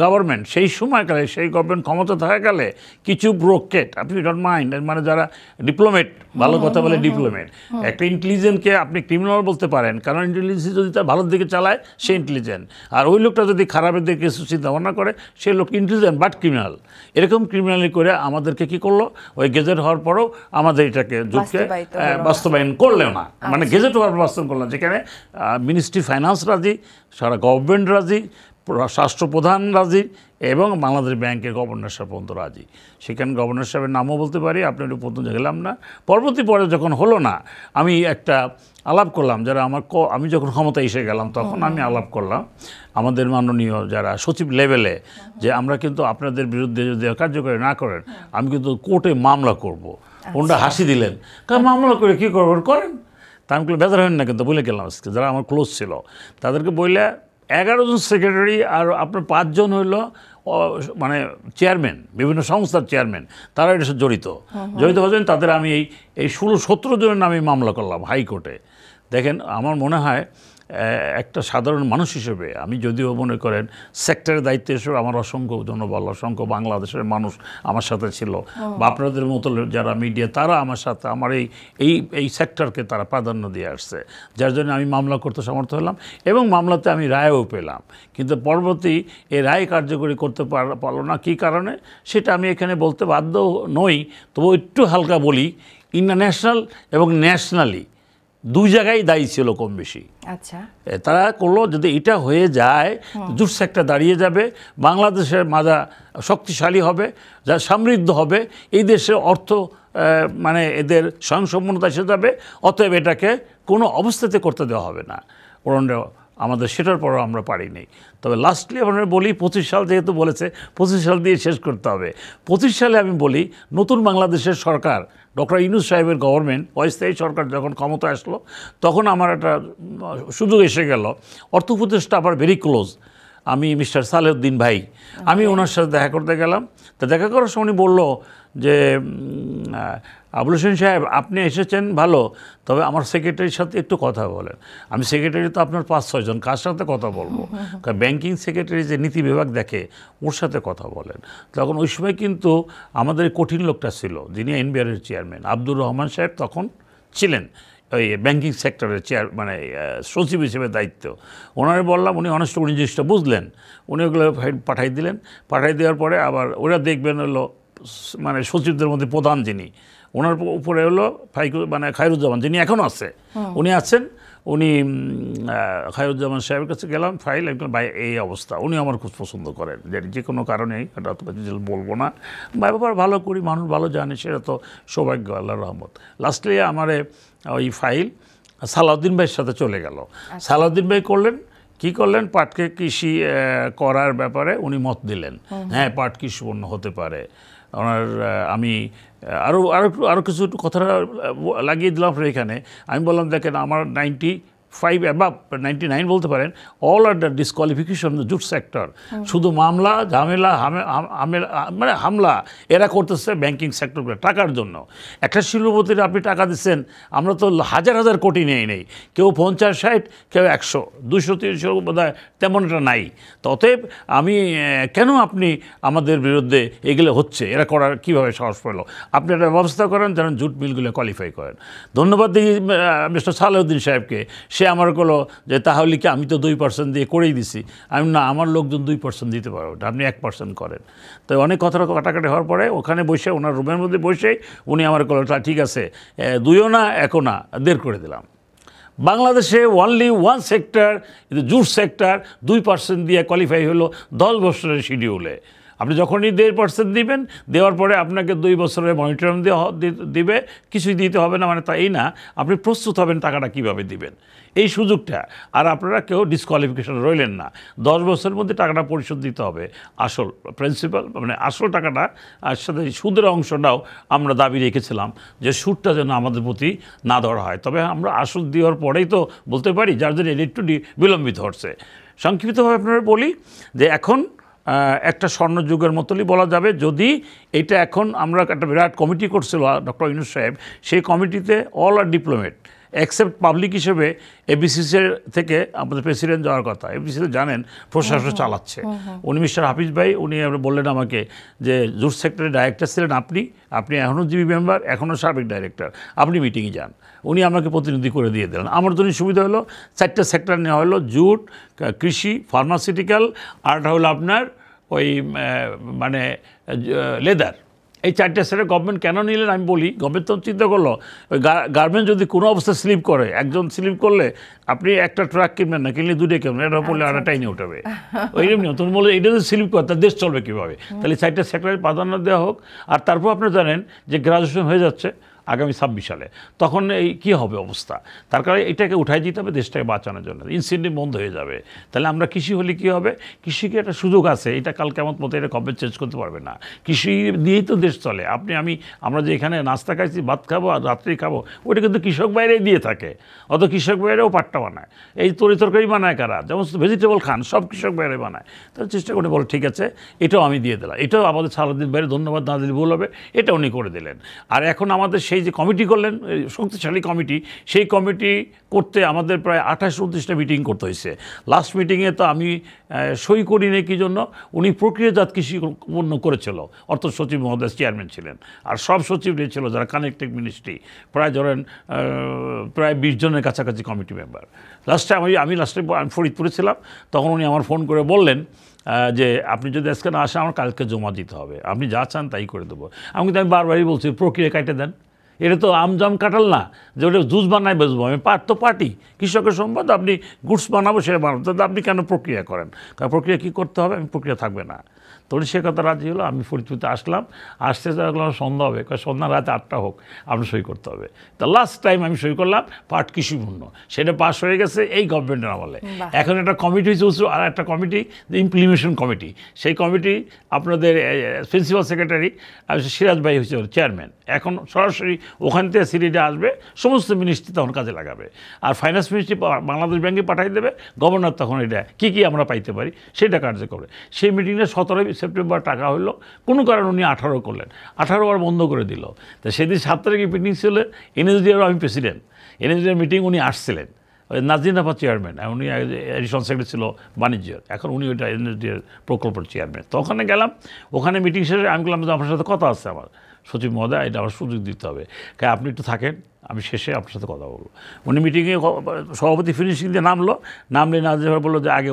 গভর্নমেন্ট সেই সময়কালে, সেই গভর্নমেন্ট ক্ষমতা থাকাকালে কিছু ব্রোকেট, আপনি ডোন্ট মাইন্ড, মানে যারা ডিপ্লোমেট, ভালো কথা বলে ডিপ্লোমেট, একটা ইন্টেলিজেন্টকে আপনি ক্রিমিনাল বলতে পারেন, কারণ ইন্টেলিজেন্স যদি তার ভালোর দিকে চালায় সে ইন্টেলিজেন্ট, আর ওই লোকটা যদি খারাপের দিকে কিছু চিন্তা ভাবনা করে সেই লোক ইন্টেলিজেন্ট বাট ক্রিমিনাল। এরকম ক্রিমিনালি করে আমাদেরকে কি করলো, ওই গেজেট হওয়ার পরও আমাদের এটাকে যুগকে বাস্তবায়ন করলেও না, মানে গেজেট হওয়ার বাস্তবায়ন করলাম, যেখানে মিনিস্ট্রি ফাইন্যান্স রাজি, সারা গভর্নমেন্ট রাজি, রাষ্ট্রপ্রধান রাজি এবং বাংলাদেশ ব্যাংকের গভর্নর সাহেব পর্যন্ত রাজি। সেখানে গভর্নর সাহেবের নামও বলতে পারি, আপনি একটু প্রথম গেলাম না। পরবর্তী পরে যখন হলো না, আমি একটা আলাপ করলাম, যারা আমি যখন ক্ষমতা এসে গেলাম তখন আমি আলাপ করলাম আমাদের মাননীয় যারা সচিব লেভেলে, যে আমরা কিন্তু আপনাদের বিরুদ্ধে যদি কার্যকরী না করেন আমি কিন্তু কোর্টে মামলা করব। ওনারা হাসি দিলেন, কারণ মামলা করে কী করবেন করেন। তা আমি বেজার হন না, কিন্তু বলে গেলাম আজকে যারা আমার ক্লোজ ছিল তাদেরকে বললে 11 জন সেক্রেটারি আর আপনার 5 জন হইল মানে চেয়ারম্যান, বিভিন্ন সংস্থার চেয়ারম্যান, তারা এটা জড়িত হয়েছেন। তাদের আমি এই 16-17 জনের নামে মামলা করলাম হাইকোর্টে। দেখেন, আমার মনে হয় একটা সাধারণ মানুষ হিসেবে আমি যদিও মনে করেন সেক্টরের দায়িত্ব হিসেবে আমার অসংখ্য জনবল, অসংখ্য বাংলাদেশের মানুষ আমার সাথে ছিল, বা আপনাদের মতো যারা মিডিয়া তারা আমার সাথে আমার এই সেক্টরকে তারা প্রাধান্য দিয়ে আসছে, যার জন্য আমি মামলা করতে সমর্থ হলাম এবং মামলাতে আমি রায়ও পেলাম। কিন্তু পরবর্তী এই রায় কার্যকরী করতে পারলো না, কী কারণে সেটা আমি এখানে বলতে বাধ্য নই, তবু একটু হালকা বলি। ইন্টারন্যাশনাল এবং ন্যাশনালি দুই জায়গায় দায়ী ছিল কম বেশি। আচ্ছা, তারা করলো যদি এটা হয়ে যায় জুট সেক্টর দাঁড়িয়ে যাবে, বাংলাদেশের মাজা শক্তিশালী হবে, যা সমৃদ্ধ হবে, এই দেশের অর্থ মানে এদের স্বয়ংসম্পন্নতা এসে যাবে, অতএব এটাকে কোনো অবস্থাতে করতে দেওয়া হবে না। ওরা আমাদের সেটার পরও আমরা পারিনি। তবে লাস্টলি আমরা বলি 25 সাল যেহেতু বলেছে 25 সাল দিয়ে শেষ করতে হবে। 25 সালে আমি বলি নতুন বাংলাদেশের সরকার ডক্টর ইউনূস সাহেবের গভর্নমেন্ট, অস্থায়ী সরকার যখন ক্ষমতা আসলো, তখন আমার একটা সুযোগ এসে গেল। অর্থ উপদেষ্টা আবার ভেরি ক্লোজ আমি মিস্টার সালেউদ্দিন ভাই, আমি ওনার সাথে দেখা করতে গেলাম। তা দেখা করার সময় উনি বললো যে আবুল হোসেন সাহেব আপনি এসেছেন ভালো, তবে আমার সেক্রেটারির সাথে একটু কথা বলেন। আমি সেক্রেটারি তো আপনার 5-6 জন, কার সাথে কথা বলবো? ব্যাংকিং সেক্রেটারি যে নীতি বিভাগ দেখে ওর সাথে কথা বলেন। তখন ওই সময় কিন্তু আমাদের কঠিন লোকটা ছিল যিনি এনবিআরের চেয়ারম্যান আব্দুর রহমান সাহেব তখন ছিলেন ওই ব্যাংকিং সেক্টরের মানে সচিব হিসেবে দায়িত্ব। ওনারে বললাম, উনি অনেস্ট উনি জিনিসটা বুঝলেন, উনি ওগুলো পাঠাই দিলেন। পাঠাই দেওয়ার পরে আবার ওরা দেখবেন হলো মানে সচিবদের মধ্যে প্রধান যিনি, ওনার উপরে হলো খায়রুজ্জামান যিনি এখনও আছে, উনি আছেন। উনি খায়রুজ্জামান সাহেবের কাছে গেলাম, ফাইল একদম ভাই এই অবস্থা। উনি আমার খুব পছন্দ করেন, যে কোনো কারণেই এটা তো বলবো না, ব্যাপার ভালো করি, মানুষ ভালো জানে, সেটা তো সৌভাগ্য, আল্লাহর রহমত। লাস্টলি আমারে ওই ফাইল সালাউদ্দিন ভাইয়ের সাথে চলে গেল। সালাউদ্দিন ভাই করলেন কি করলেন, পাটকে কৃষি করার ব্যাপারে উনি মত দিলেন, হ্যাঁ পাট কৃষিপণ্য হতে পারে। ওনার আমি আরও কিছু কথা লাগিয়ে দিলাম এখানে। আমি বললাম দেখেন আমার 95 অ্যাবাভ 99 বলতে পারেন all are the disqualification jute sector. শুধু মামলা ঝামেলা মানে হামলা এরা করতেছে ব্যাংকিং সেক্টরগুলো টাকার জন্য। একটা শিল্পপতির আপনি টাকা দিচ্ছেন, আমরা তো হাজার হাজার কোটি নেই, কেউ 50-60, কেউ 100, 200-300 বোধহয় তেমন এটা নাই। অতএব আমি কেন আপনি আমাদের বিরুদ্ধে এগুলো হচ্ছে, এরা করার কীভাবে সাহস পেল? আপনি একটা ব্যবস্থা করেন যেন জুট মিলগুলো কোয়ালিফাই করেন। ধন্যবাদ দিই মিস্টার সালেউদ্দিন সাহেবকে। সে আমার বললো যে তাহলে কি আমি তো 2% দিয়ে করেই দিছি। আমি না, আমার লোকজন 2% দিতে পারো, আপনি 1% করেন। তো অনেক কথা কাটাকাটি হওয়ার পরে ওখানে বসে ওনার রুমের মধ্যে বসেই উনি আমার বললো ঠিক আছে 2ও না 1ও না 1.5 করে দিলাম। বাংলাদেশে only one sector jute sector 2% দিয়ে কোয়ালিফাই হলো 10 বছরের শিডিউলে। আপনি যখনই 1.5% দিবেন, দেওয়ার পরে আপনাকে 2 বছরের মনিটরিং দিবে, কিছুই দিতে হবে না, মানে তাই না, আপনি প্রস্তুত হবেন টাকাটা কীভাবে দিবেন এই সুযোগটা। আর আপনারা কেউ ডিসকোয়ালিফিকেশন রইলেন না, 10 বছরের মধ্যে টাকাটা পরিশোধ দিতে হবে। আসল প্রিন্সিপাল মানে আসল টাকাটা, আর সাথে সুদের অংশটাও আমরা দাবি রেখেছিলাম যে সুদটা যেন আমাদের প্রতি না ধরা হয়। তবে আমরা আসল দেওয়ার পরেই তো বলতে পারি, যার জন্য একটু বিলম্বিত হচ্ছে। সংক্ষিপ্তভাবে আপনারা বলি যে এখন একটা স্বর্ণযুগের মতোই বলা যাবে, যদি এটা এখন আমরা একটা বিরাট কমিটি করছিল ডক্টর ইউনূস সাহেব, সেই কমিটিতে অল আর ডিপ্লোমেট এক্সেপ্ট পাবলিক হিসেবে এবিসিসির থেকে আমাদের প্রেসিডেন্ট যাওয়ার কথা। এবিসিসি জানেন প্রশাসন চালাচ্ছে উনি মিস্টার হাফিজ ভাই, উনি বললেন আমাকে যে জুট সেক্টরের ডাইরেক্টর ছিলেন আপনি এখনও জিবি মেম্বার, এখনও সাবেক ডাইরেক্টর, আপনি মিটিংয়ে যান। উনি আমাকে প্রতিনিধি করে দিয়ে দিলেন। আমার জন্য সুবিধা হলো 4টা সেক্টর নেওয়া হলো, জুট, কৃষি, ফার্মাসিউটিক্যাল, আরটা হলো আপনার ওই মানে লেদার। এই 4টে সেক্টর গভর্নমেন্ট কেন নিলেন আমি বলি। গভর্নমেন্ট তো চিন্তা করলো ওই গার্মেন্ট যদি কোনো অবস্থায় স্লিপ করে, একজন স্লিপ করলে আপনি একটা ট্রাক কিনবেন না, কিনলে 2টা কিনবেন, এটা পড়লে আরেকটাই নিয়ে উঠাবে। ওইরকম নিয়ম তুমি বলে এটা যদি স্লিপ করে তার দেশ চলবে কীভাবে? তাহলে 4টে সেক্টরে প্রাধান্য দেওয়া হোক। আর তারপর আপনারা জানেন যে গ্রাজুয়েশন হয়ে যাচ্ছে আগামী 26 সালে, তখন এই কী হবে অবস্থা? তার কারণে এটাকে উঠাই দিতে হবে দেশটাকে বাঁচানোর জন্য, ইনসেন্টিভ বন্ধ হয়ে যাবে। তাহলে আমরা কৃষি হলে কী হবে, কৃষিকে একটা সুযোগ আছে, এটা কাল কেমন মতো এটা কবে চেঞ্জ করতে পারবে না। কৃষি দিয়েই তো দেশ চলে। আমরা যে এখানে নাস্তা খাইছি, ভাত খাবো আর রাত্রি খাবো, ওইটা কিন্তু কৃষক বাইরেই দিয়ে থাকে। অত কৃষক বাইরেও পাট্টা বানায়, এই তরকারি বানায় কারা, যেমন ভেজিটেবল খান সব কৃষক বাইরে বানায়। তাহলে চেষ্টা করে বলো ঠিক আছে এটাও আমি দিয়ে দিলাম। এটাও আমাদের সালাউদ্দিন বাইরে ধন্যবাদ না দিলে ভুল হবে, এটা উনি করে দিলেন। আর এখন আমাদের সেই সেই যে কমিটি করলেন, শক্তিশালী কমিটি, সেই কমিটি করতে আমাদের প্রায় 28-29টা মিটিং করতে হয়েছে। লাস্ট মিটিংয়ে তো আমি সই করিনি, কি জন্য, উনি প্রক্রিয়াজাত কৃষি পণ্য করেছিল, অর্থ সচিব মহোদয় চেয়ারম্যান ছিলেন, আর সব সচিব ছিল যারা কানেক্টেড মিনিস্ট্রি, প্রায় ধরেন প্রায় 20 জনের কাছাকাছি কমিটি মেম্বার। লাস্টে আমি ফরিদপুরে ছিলাম, তখন উনি আমার ফোন করে বললেন যে আপনি যদি আজকে না আসেন আমার কালকে জমা দিতে হবে, আপনি যা চান তাই করে দেবো। আমি বারবারই বলছি প্রক্রিয়া কাটে দেন, এটা তো আমজাম কাটাল না যে ওটা জুস বানাই বেচবো, আমি তো পার্টি, কৃষকের সম্পদ, আপনি গুডস বানাবো সেটা বানাবো, তাহলে আপনি কেন প্রক্রিয়া করেন? কারণ প্রক্রিয়া কী করতে হবে, আমি প্রক্রিয়া থাকবে না। তো উনি সে কথা রাজি হলো। আমি ফরিদপুরতে আসলাম, আসতে লাগলাম সন্ধ্যা হবে, সন্ধ্যা রাত 8টা হোক, আপনি সই করতে হবে। তা লাস্ট টাইম আমি সই করলাম পাট কৃষি পণ্য, সেটা পাস হয়ে গেছে এই গভর্নমেন্টের আমলে। এখন একটা কমিটি হয়েছে, আর একটা কমিটি ইমপ্লিমেন্টেশন কমিটি, সেই কমিটি আপনাদের প্রিন্সিপাল সেক্রেটারি সিরাজ ভাই হয়েছে চেয়ারম্যান। এখন সরাসরি ওখান থেকে সিরিজে আসবে, সমস্ত মিনিস্ট্রি তখন কাজে লাগাবে, আর ফাইন্যান্স মিনিস্ট্রি বাংলাদেশ ব্যাংকে পাঠিয়ে দেবে, গভর্নর তখন এটা কী আমরা পাইতে পারি সেটা কার্য করবে। সেই মিটিংয়ে 17 সেপ্টেম্বর টাকা হলো, কোনো কারণে উনি 18 করলেন, 18 বার বন্ধ করে দিল। তো সেদিন 7 তারিখে মিটিং ছিল, এনএসডিআর আমি প্রেসিডেন্ট, এনএসডিআর মিটিং উনি আসছিলেন, নাজরিন আফা চেয়ারম্যান, উনি এডিশনাল সেক্রেটারি ছিল বাণিজ্যের, এখন উনি ওইটা এনএসডিআর প্রকল্পের চেয়ারম্যান। তো ওখানে গেলাম, ওখানে মিটিং শেষে আমি বললাম যে আপনার সাথে কথা আছে আমার, সচিব মহোদয় এটা আমার সুযোগ দিতে হবে, কারণ আপনি একটু থাকেন, আমি শেষে আপনার সাথে কথা বলবো। উনি মিটিংয়ে সভাপতি ফিনিশিং দিয়ে নামলে না যে বললো যে আগে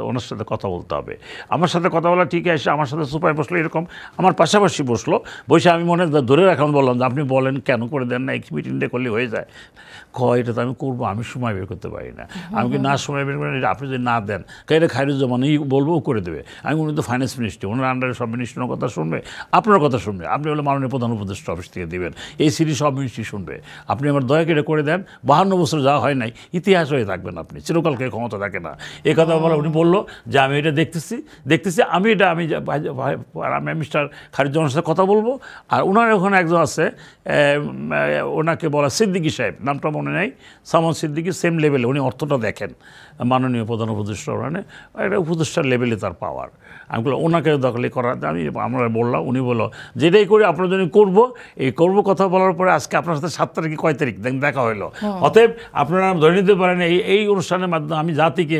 ওনার সাথে কথা বলতে হবে। আমার সাথে কথা বলা ঠিক আছে, আমার সাথে সুপায় বসলো, এরকম আমার পাশাপাশি বসলো, বসে আমি মনে ধরে রাখলাম, বললাম যে আপনি বলেন কেন করে দেন না, এক মিটিংটা করলে হয়ে যায়। এটা তো আমি করবো, আমি সময় বের করতে পারি না, আমি কি না সময় বের করি, আপনি যদি না দেন এটা খায়রুজ্জামান বলবো করে দেবে। আমি উনি তো ফাইন্যান্স মিনিস্ট্রি, ওনার আন্ডারে সব মিনিস্ট্রির কথা শুনবে, আপনার কথা শুনবে, আপনি হলো মাননীয় প্রধান উপদেষ্টা অফিস থেকে দেবেন, এই সিরিজ সব মিনিস্ট্রি শুনবে, আপনি আমার দয়া করে করে দেন। 52 বছর যাওয়া হয় নাই, ইতিহাস হয়ে থাকবেন আপনি, চিরকালকে ক্ষমতা থাকে না। এই কথা বলা উনি বললো যে আমি এটা দেখতেছি আমি মিস্টার খায়রুজ্জামানের সাথে কথা বলবো। আর ওনার ওখানে একজন আছে, ওনাকে বলা সিদ্দিকী সাহেব, নামটা মনে নেই, সামন সিদ্দিকী, সেম লেভেলে উনি অর্থটা দেখেন, মাননীয় প্রধান উপদেষ্টা, ওখানে একটা উপদেষ্টার লেভেলে তার পাওয়ার। আমি বললাম ওনাকে দখলে করাতে আমরা বললাম, উনি বললো যেটাই করে আপনার জন্য করবো কথা বলার পরে আজকে আপনার সাথে 7 তারিখে কয় তারিখ দেখা হলো। অতএব আপনারা ধরে নিতে পারেন এই অনুষ্ঠানের মাধ্যমে আমি জাতিকে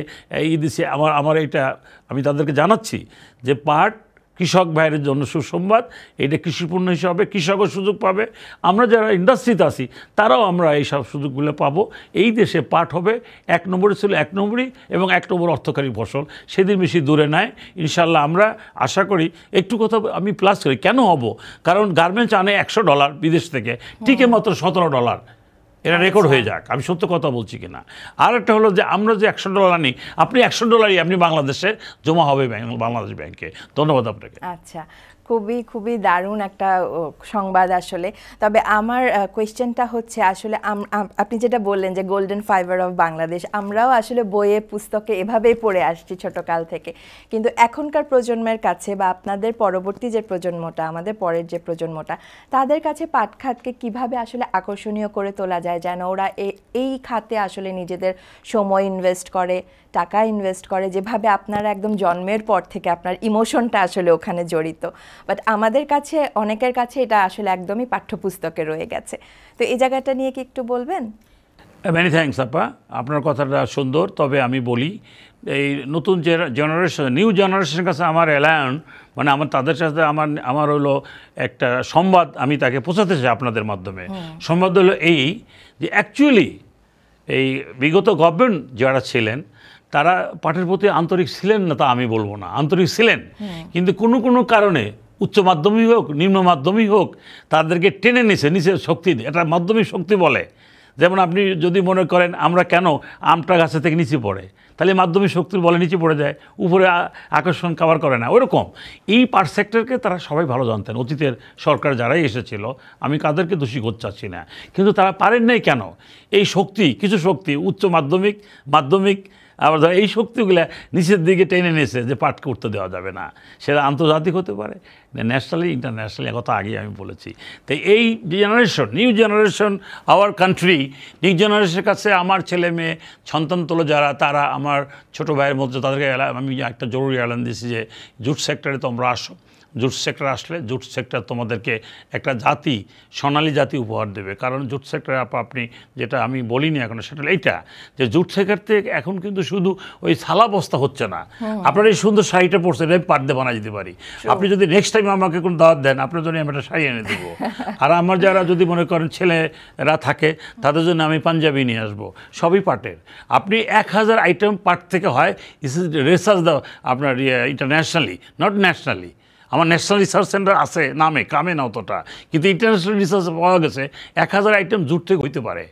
দিচ্ছি আমার এইটা আমি তাদেরকে জানাচ্ছি যে পাট কৃষক ভাইয়ের জন্য সুসংবাদ, এটা কৃষিপণ্য হিসাবে কৃষকও সুযোগ পাবে, আমরা যারা ইন্ডাস্ট্রিতে আছি তারাও আমরা এই সব সুযোগগুলো পাবো। এই দেশে পাট হবে 1 নম্বরে ছিল 1 নম্বরই, এবং 1 নম্বর অর্থকারী ফসল, সেদিন বেশি দূরে নাই ইনশাল্লাহ। আমরা আশা করি একটু কথা আমি প্লাস করি, কেন হব, কারণ গার্মেন্টস আনে $100 বিদেশ থেকে, টিকে মাত্র $17, এটা রেকর্ড হয়ে যাক, আমি সত্য কথা বলছি কিনা। আর একটা হলো যে আমরা যে $100 আনি, আপনি $100 আপনি বাংলাদেশে জমা হবে বাংলাদেশ ব্যাংকে। ধন্যবাদ আপনাকে। আচ্ছা, খুবই দারুণ একটা সংবাদ আসলে। তবে আমার কোয়েশ্চেনটা হচ্ছে আসলে আপনি যেটা বললেন যে গোল্ডেন ফাইবার অফ বাংলাদেশ, আমরাও আসলে বইয়ে পুস্তকে এভাবেই পড়ে আসছি ছোটকাল থেকে, কিন্তু এখনকার প্রজন্মের কাছে বা আপনাদের পরবর্তী যে প্রজন্মটা, আমাদের পরের যে প্রজন্মটা, তাদের কাছে পাট খাতকে কীভাবে আসলে আকর্ষণীয় করে তোলা যায় যেন ওরা এই খাতে আসলে নিজেদের সময় ইনভেস্ট করে, টাকা ইনভেস্ট করে, যেভাবে আপনারা একদম জন্মের পর থেকে আপনার ইমোশনটা আসলে ওখানে জড়িত, বাট আমাদের কাছে অনেকের কাছে এটা আসলে একদমই পাঠ্যপুস্তকে রয়ে গেছে। তো এই জায়গাটা নিয়ে কি একটু বলবেন? মেনি থ্যাঙ্কস আপা, আপনার কথাটা সুন্দর। তবে আমি বলি এই নতুন জেনারেশন, নিউ জেনারেশনের কাছে আমার অ্যালায়ন, মানে তাদের সাথে আমার হলো একটা সংবাদ আমি তাকে পৌঁছাতে চাই আপনাদের মাধ্যমে। সংবাদ হলো এই যে অ্যাকচুয়ালি এই বিগত গভর্নমেন্ট যারা ছিলেন তারা পাটের প্রতি আন্তরিক ছিলেন না তা আমি বলবো না, আন্তরিক ছিলেন, কিন্তু কোনো কারণে উচ্চ মাধ্যমিক হোক নিম্ন মাধ্যমিক হোক তাদেরকে টেনে নিচে শক্তি, এটা মাধ্যমিক শক্তি বলে। যেমন আপনি যদি মনে করেন আমরা কেন আমটা গাছে থেকে নিচে পড়ে, তাহলে মাধ্যমিক শক্তির বলে নিচে পড়ে যায়, উপরে আকর্ষণ কভার করে না। ওরকম এই পাট সেক্টরকে তারা সবাই ভালো জানতেন, অতীতের সরকার যারাই এসেছিল, আমি কাদেরকে দোষী করতে চাচ্ছি না, কিন্তু তারা পারেন নাই কেন, এই শক্তি, কিছু শক্তি উচ্চ মাধ্যমিক আবার এই শক্তিগুলো নিচের দিকে টেনে নিয়েছে যে পাট করতে দেওয়া যাবে না, সেটা আন্তর্জাতিক হতে পারে, ন্যাশনালি ইন্টারন্যাশনালি, কথা আগে আমি বলেছি। তো এই generation, new generation, our country, new জেনারেশনের কাছে আমার ছেলে মেয়ে সন্তান তোলো যারা, তারা আমার ছোটো ভাইয়ের মধ্যে, তাদেরকে আমি একটা জরুরি এলান দিয়েছি যে জুট সেক্টরে তোমরা আসো, জুট সেক্টর আসলে জুট সেক্টর তোমাদেরকে একটা জাতি, সোনালী জাতি উপহার দেবে। কারণ জুট সেক্টরে আপনি যেটা আমি বলিনি এখন, সেটা এইটা যে জুট সেক্টর থেকে এখন কিন্তু শুধু ওই থালা বস্তা হচ্ছে না। আপনার এই সুন্দর শাড়িটা পরছে, এটা আমি পার্দে বানাই দিতে পারি। আপনি যদি নেক্সট টাইম আমাকে কোনো দাওয়াত দেন, আপনার জন্য আমি একটা শাড়ি এনে দেবো। আর আমার যারা যদি মনে করেন ছেলেরা থাকে, তাদের জন্য আমি পাঞ্জাবি নিয়ে আসবো। সবই পাটের। আপনি 1000 আইটেম পাট থেকে হয়। রিসার্চ দাও আপনার ইন্টারন্যাশনালি, নট ন্যাশনালি। আমার ন্যাশনাল রিসার্চ সেন্টার আছে নামে, কামে না অতটা, কিন্তু ইন্টারন্যাশনাল রিসার্চ পাওয়া গেছে 1000 আইটেম জুট থেকে হইতে পারে।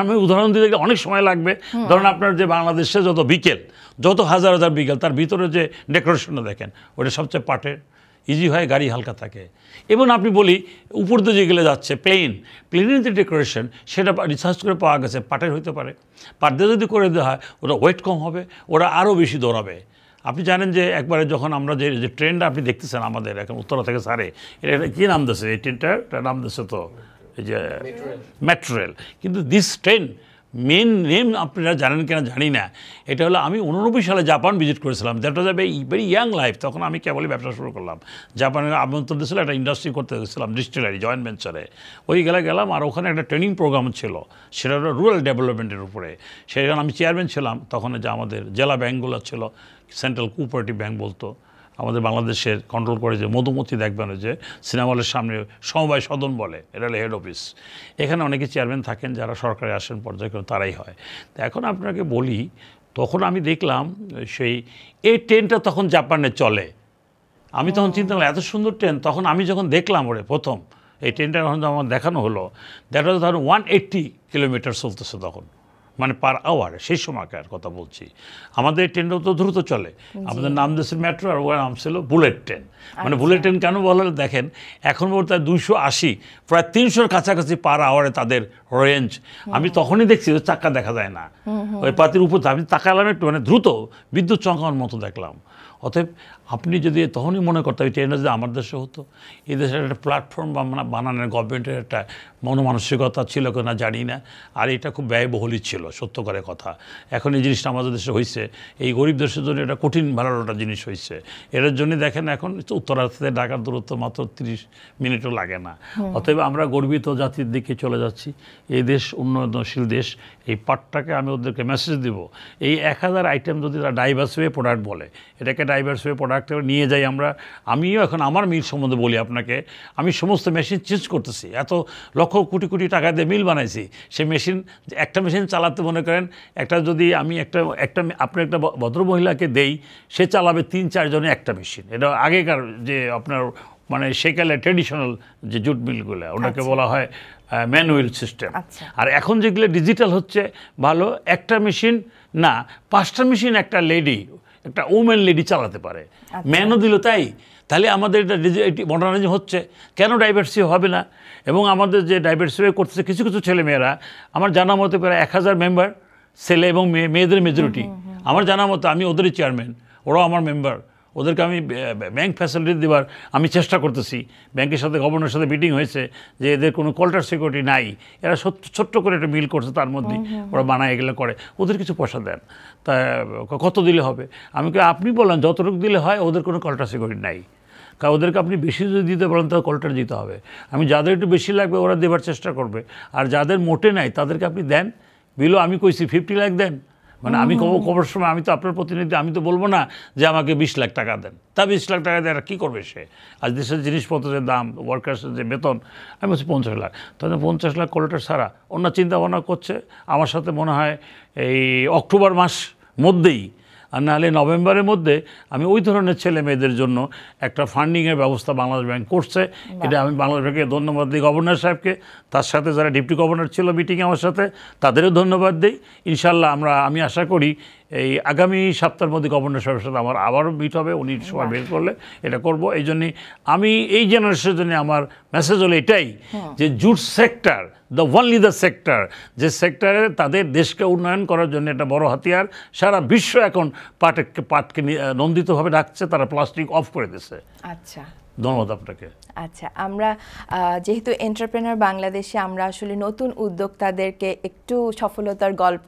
আমি উদাহরণ দিতে গেলে অনেক সময় লাগবে। ধরুন আপনার যে বাংলাদেশে যত বিকেল, যত হাজার হাজার বিকেল, তার ভিতরে যে ডেকোরেশনটা দেখেন, ওটা সবচেয়ে পাটের, ইজি হয়, গাড়ি হালকা থাকে। এবং আপনি বলি উপর দিয়ে যেগুলো যাচ্ছে প্লেনের যে ডেকোরেশন, সেটা রিসার্চ করে পাওয়া গেছে পাটের হইতে পারে। পাট দিয়ে যদি করে দেওয়া হয়, ওটা ওয়েট কম হবে, ওরা আরও বেশি দৌড়াবে। আপনি জানেন যে একবারে যখন আমরা যে ট্রেনটা আপনি দেখতেছেন আমাদের এখন উত্তরা থেকে সারে, এটা কী নাম দিচ্ছে এই ট্রেনটার? নাম দিচ্ছে তো এই যে মেট্রো রেল। কিন্তু দিস ট্রেন মেন নেম আপনারা জানেন কিনা জানি না। এটা হলো আমি 89 সালে জাপান ভিজিট করেছিলাম। That was a very young life. তখন আমি কেবলই ব্যবসা শুরু করলাম। জাপানের আমন্ত্রণ দিয়েছিল, একটা ইন্ডাস্ট্রি করতে গেছিলাম, ডিস্টিলারি জয়েন্ট ভেঞ্চারে। ওই গেলাম, আর ওখানে একটা ট্রেনিং প্রোগ্রাম ছিল, সেটা হলো রুরাল ডেভেলপমেন্টের উপরে। সেখানে আমি চেয়ারম্যান ছিলাম। তখন যে আমাদের জেলা ব্যাঙ্কগুলো ছিল, সেন্ট্রাল কোঅপারেটিভ ব্যাঙ্ক বলতো, আমাদের বাংলাদেশের কন্ট্রোল করে যে মধুমতি দেখবেন যে সিনেমা হলের সামনে সমবায় সদন বলে, এটা হলো হেড অফিস। এখানে অনেকে চেয়ারম্যান থাকেন যারা সরকারে আসেন পর্যায়ক্রমে, তারাই হয়। তো এখন আপনাকে বলি, তখন আমি দেখলাম এই ট্রেনটা তখন জাপানে চলে। আমি তখন চিন্তা করলাম এত সুন্দর ট্রেন। তখন আমি যখন দেখলাম ওরে প্রথম এই ট্রেনটা যখন আমার দেখানো হলো, দ্যাট ওয়াজ ধরুন 180 কিলোমিটার চলতেছে তখন, মানে পার আওয়ার। সেই সময়কার কথা বলছি। আমাদের এই ট্রেনটাও তো দ্রুত চলে। আমাদের নাম দিয়েছে মেট্রো, আর ওর নাম ছিল বুলেট ট্রেন। মানে বুলেট ট্রেন কেন বলে দেখেন, এখন বলতে 280 প্রায় 300-র কাছাকাছি পার আওয়ারে তাদের রেঞ্জ। আমি তখনই দেখছি যে চাক্কা দেখা যায় না, ওই পাতির উপর আমি তাকালাম একটু, মানে দ্রুত বিদ্যুৎ চমকানোর মতো দেখলাম। অতএব আপনি যদি তখনই মনে করতেন এই ট্রেনটা যদি আমার দেশে হতো, এই দেশের একটা প্ল্যাটফর্ম বানানোর গভর্নমেন্টের একটা মনমানসিকতা ছিল কিনা জানি না। আর এটা খুব ব্যয়বহুলই ছিল, সত্য করে কথা। এখন এই জিনিসটা আমাদের দেশে হয়েছে, এই গরিব দেশের জন্য এটা কঠিন ভালো একটা জিনিস হয়েছে। এর জন্য দেখেন এখন উত্তরা থেকে ঢাকার দূরত্ব মাত্র 30 মিনিটও লাগে না। অতএব আমরা গর্বিত জাতির দিকে চলে যাচ্ছি। এই দেশ উন্নয়নশীল দেশ। এই পাটটাকে আমি ওদেরকে মেসেজ দিব, এই 1000 আইটেম যদি তারা ডাইভার্স ওয়ে প্রোডাক্ট বলে, এটাকে ডাইভার্স ওয়ে প্রোডাক্ট নিয়ে যাই আমরা। আমিও এখন আমার মিল সম্বন্ধে বলি আপনাকে, আমি সমস্ত মেশিন চেঞ্জ করতেছি। এত লক্ষ কোটি কোটি টাকা দিয়ে মিল বানাইছি, সেই মেশিন একটা মেশিন চালাতে মনে করেন একটা যদি আমি একটা আপনার একটা ভদ্রমহিলাকে দেই, সে চালাবে 3-4 জনে একটা মেশিন। এটা আগেকার যে আপনার মানে সেকালে ট্রেডিশনাল যে জুট মিলগুলো, ওটাকে বলা হয় ম্যানুয়াল সিস্টেম। আর এখন যেগুলো ডিজিটাল হচ্ছে ভালো, একটা মেশিন না 5টা মেশিন একটা লেডি, একটা ওমেন লেডি চালাতে পারে। ম্যানও দিল তাই। তাহলে আমাদের এটা মডার্নাইজেশন হচ্ছে, কেন ডাইভার্সিটি হবে না? এবং আমাদের যে ডাইভার্সিফাই করতেছে কিছু কিছু ছেলেমেয়েরা, আমার জানা মতো প্রায় 1000 মেম্বার, ছেলে এবং মেয়েদের মেজরিটি। আমার জানা মতো আমি ওদেরই চেয়ারম্যান, ওরাও আমার মেম্বার। ওদেরকে আমি ব্যাংক ফ্যাসিলিটি দেওয়ার আমি চেষ্টা করতেছি। ব্যাংকের সাথে গভর্নরের সাথে মিটিং হয়েছে যে এদের কোনো কল্টার সিকিউরিটি নাই, এরা ছোট্ট করে একটা মিল করছে, তার মধ্যেই ওরা বানায় এগুলো করে, ওদের কিছু পয়সা দেন। তা কত দিলে হবে? আমি আপনি বলেন যতটুকু দিলে হয়, ওদের কোনো কল্টার সিকিউরিটি নাই। কারণ ওদেরকে আপনি বেশি যদি দিতে পারেন তাহলে কল্টার দিতে হবে। আমি যাদের একটু বেশি লাগবে ওরা দেবার চেষ্টা করবে, আর যাদের মোটে নাই তাদেরকে আপনি দেন বিলো। আমি কইছি 50 লাখ দেন, মানে আমি কবার সময় আমি তো আপনার প্রতিনিধি, আমি তো বলবো না যে আমাকে 20 লাখ টাকা দেন। তা 20 লাখ টাকা দেয় কী করবে সে? আজ দেশের জিনিসপত্রের দাম, ওয়ার্কার্সের যে বেতন, আমি বলছি 50 লাখ। তাহলে 50 লাখ কল্টার ছাড়া অন্য চিন্তা ভাবনা করছে। আমার সাথে মনে হয় এই অক্টোবর মাস মধ্যেই, আর নাহলে নভেম্বরের মধ্যে আমি ওই ধরনের ছেলে মেয়েদের জন্য একটা ফান্ডিংয়ের ব্যবস্থা বাংলাদেশ ব্যাংক করছে। এটা আমি বাংলাদেশ ব্যাংকে ধন্যবাদ দিই গভর্নর সাহেবকে, তার সাথে যারা ডিপ্টি গভর্নর ছিল মিটিংয়ে আমার সাথে, তাদেরও ধন্যবাদ দিই। ইনশাল্লাহ আমি আশা করি এই আগামী সপ্তাহের মধ্যে গভর্নর সাহেবের সাথে আমার আবারও মিট হবে, উনি সময় বের করলে এটা করব। এই জন্যই আমি এই জেনারেশনের জন্য আমার মেসেজ হলো এটাই যে জুট সেক্টর দ্য সেক্টর, যে সেক্টরে তাদের দেশকে উন্নয়ন করার জন্য একটা বড় হাতিয়ার। সারা বিশ্ব এখন পাটকে নন্দিতভাবে ডাকছে, তারা প্লাস্টিক অফ করে দিচ্ছে। আচ্ছা, ধন্যবাদ আপনাকে। আচ্ছা, আমরা যেহেতু এন্টারপ্রেনার বাংলাদেশে আমরা আসলে নতুন উদ্যোক্তাদেরকে একটু সফলতার গল্প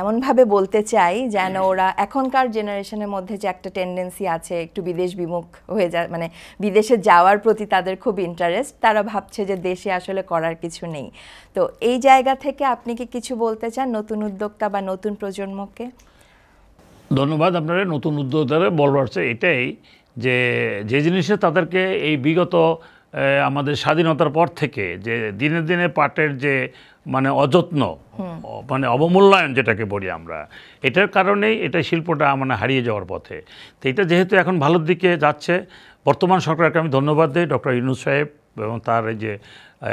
এমনভাবে বলতে চাই যেন ওরা এখনকার জেনারেশনের মধ্যে যে একটা টেন্ডেন্সি আছে একটু বিদেশ বিমুখ হয়ে যায়, মানে বিদেশে যাওয়ার প্রতি তাদের খুব ইন্টারেস্ট, তারা ভাবছে যে দেশে আসলে করার কিছু নেই। তো এই জায়গা থেকে আপনি কি কিছু বলতে চান নতুন উদ্যোক্তা বা নতুন প্রজন্মকে? ধন্যবাদ। আপনারা নতুন উদ্যোক্তারা বলবার এটাই যে যে জিনিসে তাদেরকে এই বিগত আমাদের স্বাধীনতার পর থেকে যে দিনে দিনে পাটের যে মানে অযত্ন, মানে অবমূল্যায়ন যেটাকে বলি আমরা, এটার কারণেই এটা শিল্পটা মানে হারিয়ে যাওয়ার পথে। তো এটা যেহেতু এখন ভালোর দিকে যাচ্ছে, বর্তমান সরকারকে আমি ধন্যবাদ দিই, ডক্টর ইউনূস সাহেব এবং তার এই যে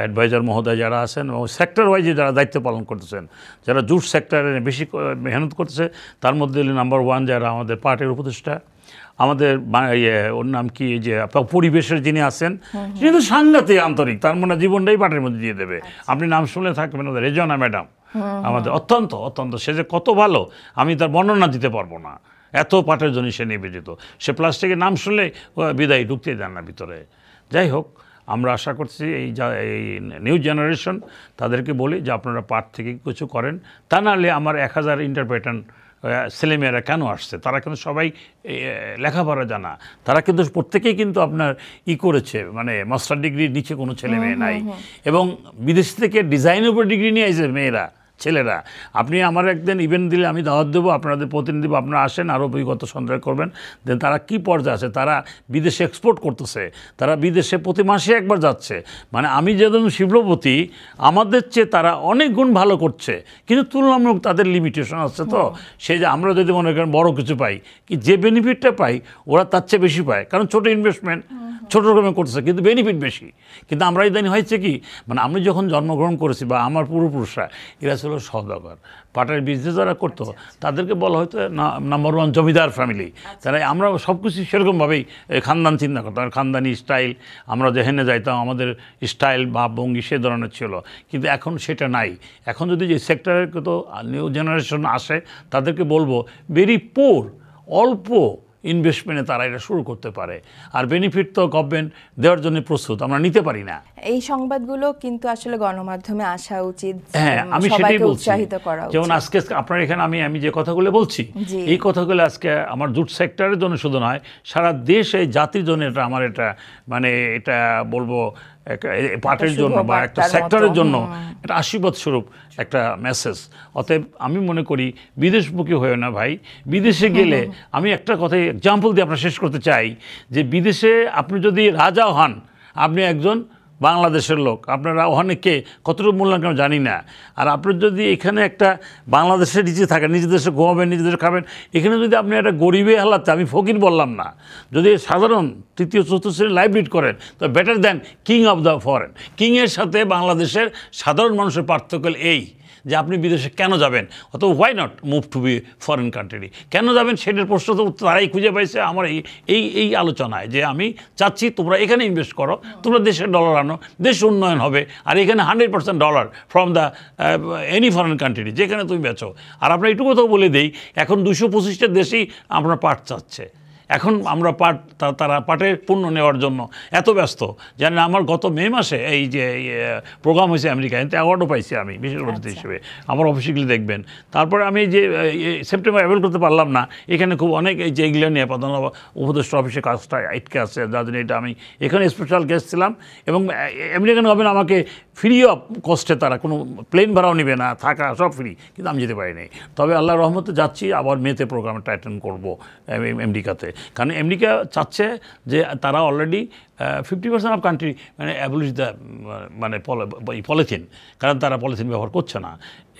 অ্যাডভাইজার মহোদয় যারা আছেন এবং সেক্টর ওয়াইজে যারা দায়িত্ব পালন করতেছেন, যারা জুট সেক্টরে বেশি মেহনত করতেছে, তার মধ্যে নাম্বার 1 যারা আমাদের পাটের উপদেষ্টা, আমাদের ওর নাম কি যে পরিবেশের যিনি আছেন, তিনি তো সাংঘাতিক আন্তরিক, তার মনে জীবনটাই পাটের মধ্যে দিয়ে দেবে। আপনি নাম শুনলে থাকবেন, রেজনা ম্যাডাম, আমাদের অত্যন্ত অত্যন্ত, সে যে কত ভালো আমি তার বর্ণনা দিতে পারবো না, এত পাটের জন্য সে নিবেদিত। সে প্লাস্টিকের নাম শুনলে বিদায় ঢুকতে দেন না ভিতরে। যাই হোক, আমরা আশা করছি এই নিউ জেনারেশন তাদেরকে বলি যে আপনারা পাট থেকে কিছু করেন, তা নাহলে আমার 1000 ইন্টারপ্রেটার ছেলেমেয়েরা কেন আসছে? তারা কিন্তু সবাই লেখাপড়া জানা, তারা কিন্তু প্রত্যেকেই কিন্তু আপনার করেছে, মানে মাস্টার ডিগ্রির নিচে কোনো ছেলে মেয়ে নাই, এবং বিদেশ থেকে ডিজাইনের উপর ডিগ্রি নিয়ে আসছে মেয়েরা, ছেলেরা। আপনি আমার একদিন ইভেন্ট দিলে আমি দাওয়াত দেবো, আপনাদের প্রতিনিধি দেবো, আপনারা আসেন, আরও অভিজ্ঞতা সঞ্চয় করবেন। দেন তারা কী পর্যায়ে আছে, তারা বিদেশে এক্সপোর্ট করতেছে, তারা বিদেশে প্রতি মাসে একবার যাচ্ছে। মানে আমি যেদিন শিল্পপতি, আমাদের চেয়ে তারা অনেক গুণ ভালো করছে, কিন্তু তুলনামূলক তাদের লিমিটেশন আছে। তো সেই যে আমরা যদি মনে করেন বড় কিছু পাই, কি যে বেনিফিটটা পাই ওরা তার চেয়ে বেশি পায়, কারণ ছোটো ইনভেস্টমেন্ট, ছোটো রকমের করতেছে, কিন্তু বেনিফিট বেশি। কিন্তু আমরা ইদানি হয়েছে কি, মানে আমি যখন জন্মগ্রহণ করেছি বা আমার পূর্বপুরুষরা, এরা ছিল সওদাগর, পাটের বিজনেস যারা করতো তাদেরকে বলা হয়তো নাম্বার 1 জমিদার ফ্যামিলি। তারা আমরা সব কিছু সেরকমভাবেই খানদান চিন্তা করতাম, খানদানি স্টাইল, আমরা যেখানে যাইতাম আমাদের স্টাইল বা ভঙ্গি সে ধরনের ছিল। কিন্তু এখন সেটা নাই। এখন যদি যে সেক্টরের তো নিউ জেনারেশন আসে, তাদেরকে বলবো ভেরি পোর, অল্প ইনভেস্টমেন্টে তারা এটা শুরু করতে পারে, আর বেনিফিট তো গভর্নমেন্ট দেওয়ার জন্য প্রস্তুত, আমরা নিতে পারি না। এই সংবাদগুলো কিন্তু আসলে গণমাধ্যমে আসা উচিত, হ্যাঁ আমি সেটাই বলছি। যেমন আজকে আপনার এখানে আমি যে কথাগুলো বলছি, এই কথাগুলো আজকে আমার জুট সেক্টরের জন্য শুধু নয়, সারা দেশ এই জাতির জন্য এটা আমার এটা মানে এটা বলবো পার্টের জন্য বা একটা সেক্টরের জন্য একটা আশীর্বাদ স্বরূপ একটা মেসেজ। অতএব আমি মনে করি বিদেশমুখী হয়ে না ভাই, বিদেশে গেলে আমি একটা কথাই এক্সাম্পল দিয়ে আপনার শেষ করতে চাই, যে বিদেশে আপনি যদি রাজা হন, আপনি একজন বাংলাদেশের লোক, আপনারা ওখানে কে কতটুকু মূল্যায়ন কেন জানি না। আর আপনার যদি এখানে একটা বাংলাদেশের নিচে থাকেন, নিজের দেশে ঘুমাবেন, নিজের দেশে খাবেন, এখানে যদি আপনি একটা গরিবে হালাতে, আমি ফকির বললাম না, যদি সাধারণ তৃতীয় চতুর্থ শ্রেণী লাইফ লিড করেন, তো better than king of the foreign. কিংয়ের সাথে বাংলাদেশের সাধারণ মানুষের পার্থক্য এই যে আপনি বিদেশে কেন যাবেন, অত why not move to be foreign country, কেন যাবেন সেটার প্রশ্ন তো তারাই খুঁজে পাইছে আমার এই আলোচনায়, যে আমি চাচ্ছি তোমরা এখানে ইনভেস্ট করো, তোমরা দেশের ডলার আনো, দেশ উন্নয়ন হবে, আর এখানে 100% dollar from the any foreign country যেখানে তুমি বেচো। আর আপনার একটু কথাও বলে দিই, এখন 225টা দেশেই আমরা পাট চাচ্ছে। এখন আমরা তারা পাটের পণ্য নেওয়ার জন্য এত ব্যস্ত, জানেন আমার গত মে মাসে এই যে প্রোগ্রাম হয়েছে আমেরিকায়, এতে অ্যাওয়ার্ডও পাইছি আমি বিশেষ অতিথি হিসেবে, আমার অফিসে গেলে দেখবেন। তারপরে আমি যে সেপ্টেম্বর অ্যাভেল করতে পারলাম না, এখানে খুব অনেক এই যে এগুলো নিয়ে প্রধান উপদেষ্টা অফিসে কাজটা আটকে আছে, যার জন্য এটা আমি এখানে স্পেশাল গেস্ট ছিলাম, এবং আমেরিকান গভর্নমেন্ট আমাকে ফ্রি অফ কস্টে, তারা কোনো প্লেন ভাড়াও নেবে না, থাকা সব ফ্রি, কিন্তু আমি যেতে পারিনি। তবে আল্লাহর রহমতে যাচ্ছি, আবার মেতে প্রোগ্রামটা অ্যাটেন্ড করবো আমেরিকাতে, কারণ আমেরিকা চাচ্ছে যে তারা অলরেডি 50% অফ কান্ট্রি মানে অ্যাবলিশ দ্য মানে পলিথিন, কারণ তারা পলিথিন ব্যবহার করছে না।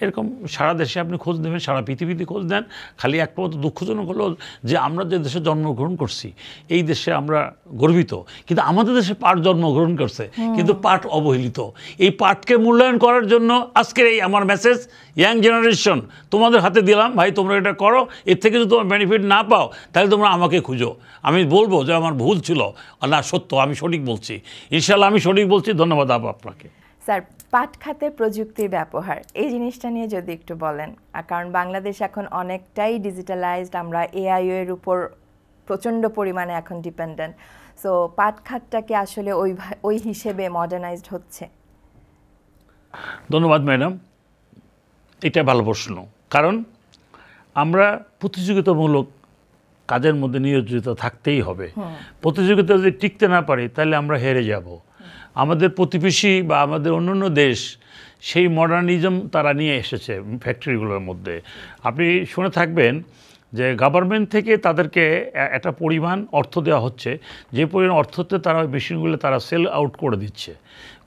এরকম সারা দেশে আপনি খোঁজ নেবেন, সারা পৃথিবীতে খোঁজ নেন। খালি এক প্রথম দুঃখজনক হলো যে আমরা যে দেশে জন্মগ্রহণ করছি, এই দেশে আমরা গর্বিত, কিন্তু আমাদের দেশে পাট জন্মগ্রহণ করছে, কিন্তু পাট অবহেলিত। এই পাটকে মূল্যায়ন করার জন্য আজকের এই আমার মেসেজ, ইয়াং জেনারেশন তোমাদের হাতে দিলাম, ভাই তোমরা এটা করো, এর থেকে যদি তোমার বেনিফিট না পাও তাহলে তোমরা আমাকে খুঁজো, আমি বলবো যে আমার ভুল ছিল, না সত্য, আমি সঠিক বলছি, ইনশাল্লাহ আমি সঠিক বলছি। ধন্যবাদ আপনাকে। স্যার, পাট খাতে প্রযুক্তির ব্যবহার, এই জিনিসটা নিয়ে যদি একটু বলেন, কারণ বাংলাদেশ এখন অনেকটাই ডিজিটালাইজড, আমরা এআই এর উপর প্রচণ্ড পরিমাণে এখন ডিপেন্ডেন্ট। সো পাট খাতটাকে আসলে ওই হিসেবে মডার্নাইজড হচ্ছে? ধন্যবাদ ম্যাডাম, এটা ভালো প্রশ্ন। কারণ আমরা প্রতিযোগিতামূলক কাজের মধ্যে নিয়োজিত থাকতেই হবে। প্রতিযোগিতা যদি টিকতে না পারি তাহলে আমরা হেরে যাব। আমাদের প্রতিবেশী বা আমাদের অন্যান্য দেশ সেই মডার্নিজম তারা নিয়ে এসেছে ফ্যাক্টরিগুলোর মধ্যে। আপনি শুনে থাকবেন যে গভর্নমেন্ট থেকে তাদেরকে একটা পরিমাণ অর্থ দেওয়া হচ্ছে, যে পরিমাণ অর্থতে তারা ওই মেশিনগুলো তারা সেল আউট করে দিচ্ছে।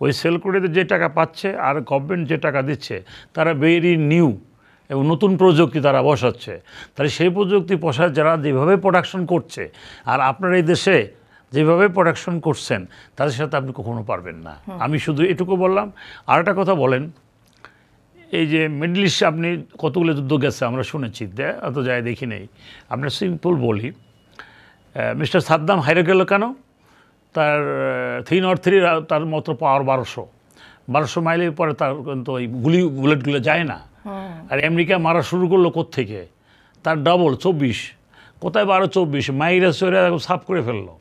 ওই সেল করে যে টাকা পাচ্ছে আর গভর্নমেন্ট যে টাকা দিচ্ছে তারা ভেরি নিউ এবং নতুন প্রযুক্তি তারা বসাচ্ছে। তাহলে সেই প্রযুক্তি বসায় যারা যেভাবে প্রোডাকশন করছে আর আপনার এই দেশে যেভাবে প্রোডাকশন করছেন তাদের সাথে আপনি কখনো পারবেন না। আমি শুধু এটুকু বললাম। আর একটা কথা বলেন, এই যে মিডল ইস্টে আপনি কতগুলো যুদ্ধ গেছে আমরা শুনেছি, অত যায় দেখি নেই। আপনার সিম্পল বলি, মিস্টার সাদ্দাম হাইরে গেল কেন? তার 3 or 3 তার মাত্র পাওয়ার 1200 মাইলের পরে তার কিন্তু ওই বুলেটগুলো যায় না। আর আমেরিকা মারা শুরু করলো কোত্থেকে? তার ডাবল 24, কোথায় 12-24 মাইরা সরে সাফ করে ফেললো,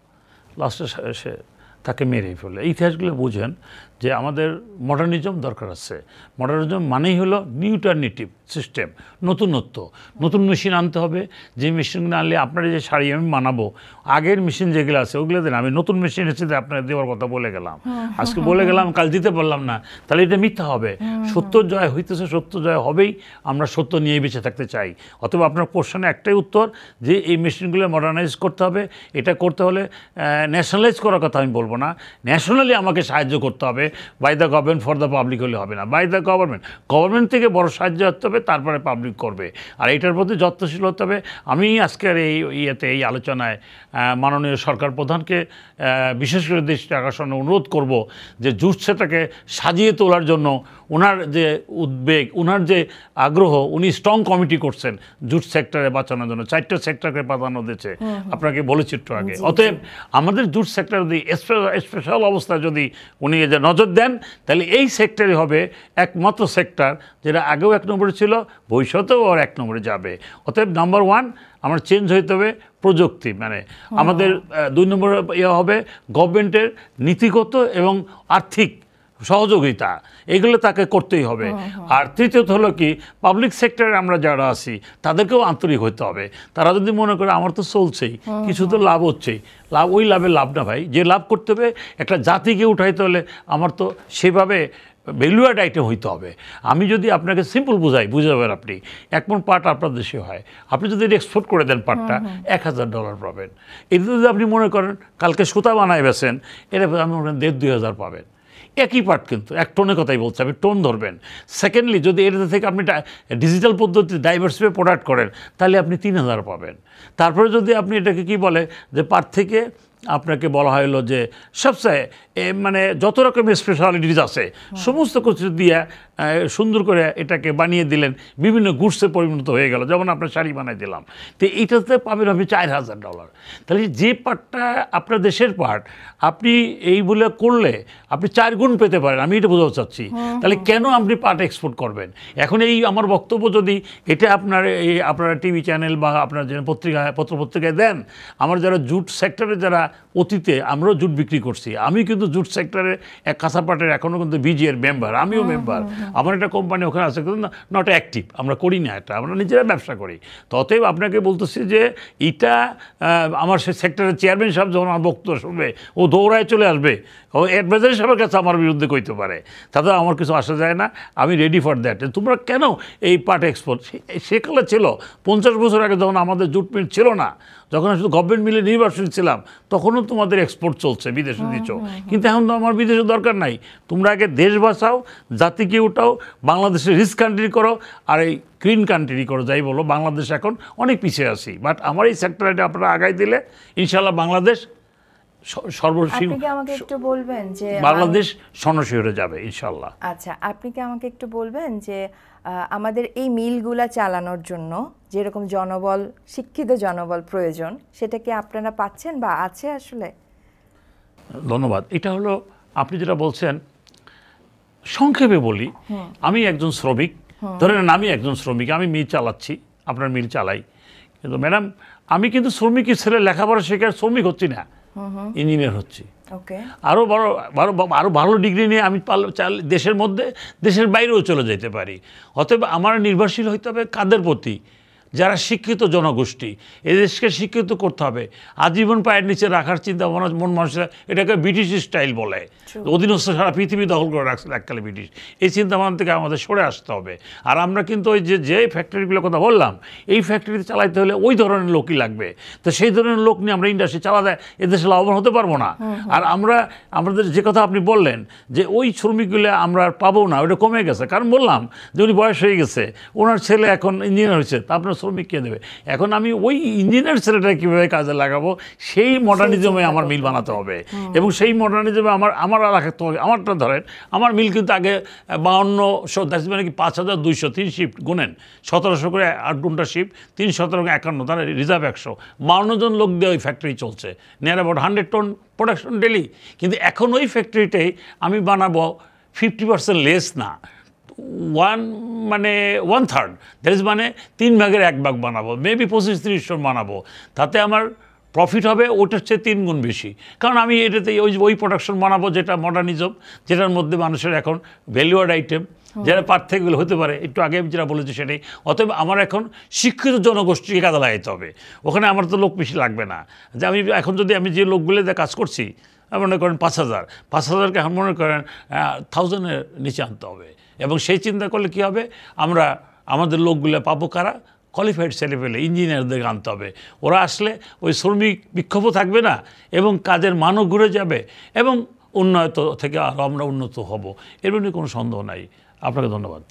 লাস্টে সে তাকে মেরেই ফেললো। এই ইতিহাসগুলো বুঝেন যে আমাদের মডার্নিজম দরকার আছে। মডার্নিজম মানেই হলো নিউটারনেটিভ সিস্টেম, নতুনত্ব। নতুন মেশিন আনতে হবে, যে মেশিনগুলো আনলে আপনার যে শাড়ি আমি মানাবো, আগের মেশিন যেগুলো আছে ওগুলো দেন। আমি নতুন মেশিন এসে আপনার দেওয়ার কথা বলে গেলাম, আজকে বলে গেলাম, কাল দিতে পারলাম না, তাহলে এটা মিথ্যা হবে। সত্য জয় হইতেছে, সত্য জয় হবেই। আমরা সত্য নিয়ে বেঁচে থাকতে চাই। অথবা আপনার কোশ্চেনে একটাই উত্তর যে এই মেশিনগুলো মডার্নাইজ করতে হবে। এটা করতে হলে ন্যাশনালাইজ করার কথা আমি বলবো না, ন্যাশনালি আমাকে সাহায্য করতে হবে। By the government for the public হলে হবে না, বাই দ্য গভর্নমেন্ট থেকে বড় সাহায্য হতে হবে, তারপরে পাবলিক করবে। আর এটার প্রতি যত্নশীল হতে হবে। আমি আজকের এই আলোচনায় মাননীয় সরকার প্রধানকে বিশেষ করে দৃষ্টি আকর্ষণে অনুরোধ করব যে জুট সেটাকে সাজিয়ে তোলার জন্য ওনার যে উদ্বেগ, ওনার যে আগ্রহ, উনি স্ট্রং কমিটি করছেন জুট সেক্টরে বাঁচানোর জন্য। 4টা সেক্টরকে প্রাধান্য দিচ্ছে, আপনাকে বলেছি একটু আগে। অতএব আমাদের জুট সেক্টর যদি স্পেশাল অবস্থায় যদি উনি নজর দেন, তাহলে এই সেক্টরে হবে একমাত্র সেক্টর যেটা আগেও 1 নম্বরে ছিল, ভবিষ্যতেও আর 1 নম্বরে যাবে। অতএব নাম্বার 1 আমার চেঞ্জ হইতে হবে প্রযুক্তি, মানে আমাদের 2 নম্বর হবে গভর্নমেন্টের নীতিগত এবং আর্থিক সহযোগিতা, এগুলো তাকে করতেই হবে। আর তৃতীয়ত হলো কি, পাবলিক সেক্টরে আমরা যারা আছি তাদেরকেও আন্তরিক হতে হবে। তারা যদি মনে করে আমার তো চলছেই, কিছু তো লাভ হচ্ছেই, ওই লাভের লাভ না ভাই। যে লাভ করতে হবে একটা জাতিকে উঠাইতে হলে আমার তো সেভাবে ভ্যালুয়েড আইটেম হইতে হবে। আমি যদি আপনাকে সিম্পল বুঝাবেন, আপনি 1 মণ পাট আপনার দেশে হয়, আপনি যদি এক্সপোর্ট করে দেন পাটটা, $1000 পাবেন। এটা যদি আপনি মনে করেন কালকে সুতা বানায় বেছেন, এটা আপনি 1500-2000 পাবেন। একই পাট, কিন্তু 1 টনের কথাই বলছে, আপনি টন ধরবেন। সেকেন্ডলি যদি এটা থেকে আপনি ডিজিটাল পদ্ধতিতে ডাইভার্সিফাই প্রোডাক্ট করেন, তাহলে আপনি 3000 পাবেন। তারপরে যদি আপনি এটাকে কি বলে যে পাট থেকে আপনাকে বলা হলো যে সবচেয়ে মানে যত রকমের স্পেশালিটিস আছে সমস্ত কিছু দিয়ে সুন্দর করে এটাকে বানিয়ে দিলেন, বিভিন্ন গুডসে পরিণত হয়ে গেল। যেমন আপনার শাড়ি বানাই দিলাম, তো এইটাতে পাবেন আপনি $4000। তাহলে যে পাটটা আপনার দেশের পাট, আপনি এই বলে করলে আপনি 4 গুণ পেতে পারেন। আমি এটা বোঝাতে চাচ্ছি। তাহলে কেন আপনি পাট এক্সপোর্ট করবেন? এখন এই আমার বক্তব্য যদি এটা আপনারা টিভি চ্যানেল বা আপনার যে পত্রপত্রিকায় দেন, আমার যারা জুট সেক্টরে যারা অতীতে আমরাও জুট বিক্রি করছি, আমি কিন্তু জুট সেক্টরে কাঁচা পাটের এখনও কিন্তু বিজিএর মেম্বার, আমিও মেম্বার। আমার একটা কোম্পানি ওখানে আছে, কিন্তু নট অ্যাক্টিভ, আমরা করি না এটা, আমরা নিজেরা ব্যবসা করি। ততএব আপনাকে বলতেছি যে এটা আমার সে সেক্টরের চেয়ারম্যান সাহেব যখন আমার বক্তব্য শুনবে, ও দৌড়ায় চলে আসবে, ও অ্যাডভাইজার সাহেবের কাছে আমার বিরুদ্ধে কইতে পারে, তাতে আমার কিছু আসা যায় না। আমি রেডি ফর দ্যাট। তোমরা কেন এই পাট এক্সপোর্ট, সেকালে ছিল 50 বছর আগে যখন আমাদের জুট মিল ছিল না, যখন শুধু গভর্নমেন্ট মিলে নির্ভরশীল ছিলাম, তখনও তোমাদের এক্সপোর্ট চলছে, বিদেশে দিচ্ছ। কিন্তু এখন তো আমার বিদেশে দরকার নাই। তোমরা আগে দেশ বাঁচাও, জাতিকে উঠাও, বাংলাদেশে রিচ কান্ট্রি করো, আর এই গ্রিন কান্ট্রি করো, যাই বলো। বাংলাদেশ এখন অনেক পিছিয়ে আছি, বাট আমার এই সেক্টরটা আপনারা আগাই দিলে ইনশাল্লাহ বাংলাদেশ সর্বসীম, আমাকে একটু বলবেন যে বাংলাদেশ স্বর্ণশিখরে যাবে ইনশাল্লাহ। আচ্ছা, আপনি কি আমাকে একটু বলবেন যে আমাদের এই মিলগুলা চালানোর জন্য যেরকম জনবল, শিক্ষিত জনবল প্রয়োজন, সেটা কি আপনারা পাচ্ছেন বা আছে আসলে? ধন্যবাদ। এটা হলো আপনি যেটা বলছেন, সংক্ষেপে বলি, আমি একজন শ্রমিক, ধরেন আমি একজন শ্রমিক, আমি মিল চালাচ্ছি, আপনার মিল চালাই, কিন্তু ম্যাডাম আমি কিন্তু শ্রমিকের ছেলে লেখাপড়া শেখার শ্রমিক হচ্ছি না, ইঞ্জিনিয়ার হচ্ছি। আরও আরও ভালো ডিগ্রি নিয়ে আমি দেশের মধ্যে দেশের বাইরেও চলে যেতে পারি। অতএব আমার নির্ভরশীল হইতে হবে কাদের প্রতি? যারা শিক্ষিত জনগোষ্ঠী। এদেশকে শিক্ষিত করতে হবে, আজীবন পায়ের নিচে রাখার চিন্তা ভাবনা মন মানুষেরা, এটাকে ব্রিটিশ স্টাইল বলে। অধীনস্থ সারা পৃথিবী দখল করে রাখছিল এককালে ব্রিটিশ। এই চিন্তা ভাবনা থেকে আমাদের সরে আসতে হবে। আর আমরা কিন্তু ওই যে ফ্যাক্টরিগুলোর কথা বললাম, এই ফ্যাক্টরিতে চালাইতে হলে ওই ধরনের লোকই লাগবে। তো সেই ধরনের লোক নিয়ে আমরা ইন্ডাস্ট্রি চালাতে এদেশে লাভবান হতে পারবো না। আর আমাদের যে কথা আপনি বললেন যে ওই শ্রমিকগুলো আমরা পাবো না, ওটা কমে গেছে। কারণ বললাম যে উনি বয়স হয়ে গেছে, ওনার ছেলে এখন ইঞ্জিনিয়ার হয়েছে, তা আপনার শ্রমিক কে দেবে? এখন আমি ওই ইঞ্জিনিয়ার ছেলেটা কীভাবে কাজে লাগাবো, সেই মডার্নিজমে আমার মিল বানাতে হবে। এবং সেই মডার্নিজমে আমার রাখতে হবে। আমারটা ধরেন, আমার মিল কিন্তু আগে 5200, মানে কি 5200, 3 শিফট গুনেন, 1700 করে 8 ঘন্টা শিফট, 3 17 51, তাহলে রিজার্ভ 100, 52 জন লোক দিয়ে ওই ফ্যাক্টরি চলছে, near about 100 ton production daily. কিন্তু এখন ওই ফ্যাক্টরিটাই আমি বানাবো 50% লেস না, 1/3, দ্যাট ইজ মানে 3 ভাগের 1 ভাগ বানাবো, মেবি 25-30 টন বানাবো। তাতে আমার প্রফিট হবে ওটার চেয়ে 3 গুণ বেশি। কারণ আমি এটাতে ওই প্রোডাকশন বানাবো যেটা মডার্নিজম, যেটার মধ্যে মানুষের এখন ভ্যালুয়ার্ড আইটেম, যারা পার্থক্যগুলো হতে পারে, একটু আগে যেটা বলেছি সেটাই। অতএব আমার এখন শিক্ষিত জনগোষ্ঠীকে কাজে লাগাইতে হবে। ওখানে আমার তো লোক বেশি লাগবে না। যে আমি এখন যদি আমি যে লোকগুলো দিয়ে কাজ করছি, মনে করেন 5000কে এখন মনে করেন 1000-এর নিচে আনতে হবে। এবং সেই চিন্তা করলে কী হবে, আমরা আমাদের লোকগুলো পাবো কারা? কোয়ালিফাইড ছেলেপেলে, ইঞ্জিনিয়ারদের আনতে হবে। ওরা আসলে ওই শ্রমিক বিক্ষোভও থাকবে না, এবং কাজের মানও ঘুরে যাবে, এবং উন্নত থেকে আরও আমরা উন্নত হব। এর মধ্যে কোনো সন্দেহ নাই। আপনাকে ধন্যবাদ।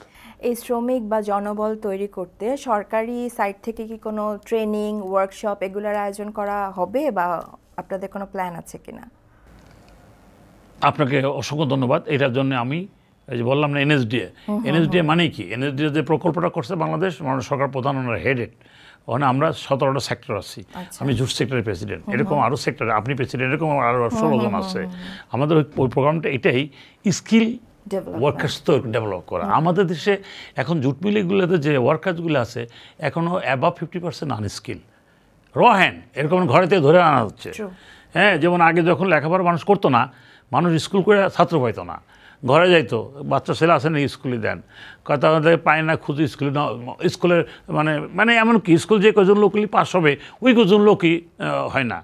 এই শ্রমিক বা জনবল তৈরি করতে সরকারি সাইড থেকে কি কোনো ট্রেনিং, ওয়ার্কশপ এগুলোর আয়োজন করা হবে, বা আপনাদের কোনো প্ল্যান আছে কিনা? আপনাকে অসংখ্য ধন্যবাদ। এটার জন্য আমি এই যে বললাম না এনএসডিএ মানে কি, এনএসডিএ যে প্রকল্পটা করছে বাংলাদেশ সরকার প্রধান, ওনার হেডেড, ওখানে আমরা 17টা সেক্টর আছি। আমি জুট সেক্টরের প্রেসিডেন্ট, এরকম আরও সেক্টর, আপনি প্রেসিডেন্ট, এরকম আরও 16 জন আছে। আমাদের ওই প্রোগ্রামটা এটাই, স্কিল ওয়ার্কার্স তো ডেভেলপ করা। আমাদের দেশে এখন জুট মিলগুলোতে যে ওয়ার্কার্সগুলো আছে এখনও অ্যাবাভ 50% আনস্কিল, র হ্যান্ড, এরকম ঘরেতে ধরে আনা হচ্ছে। হ্যাঁ, যেমন আগে যখন লেখাপড়া মানুষ করতো না, মানুষ স্কুল করে ছাত্র পাইতো না, ঘরে যাইতো, বাচ্চা ছেলে আসে না স্কুলে দেন, কথা পায় না, খুঁজে স্কুলের মানে এমনকি স্কুল যে কজন লোকই পাস হবে ওই কজন লোকই হয় না।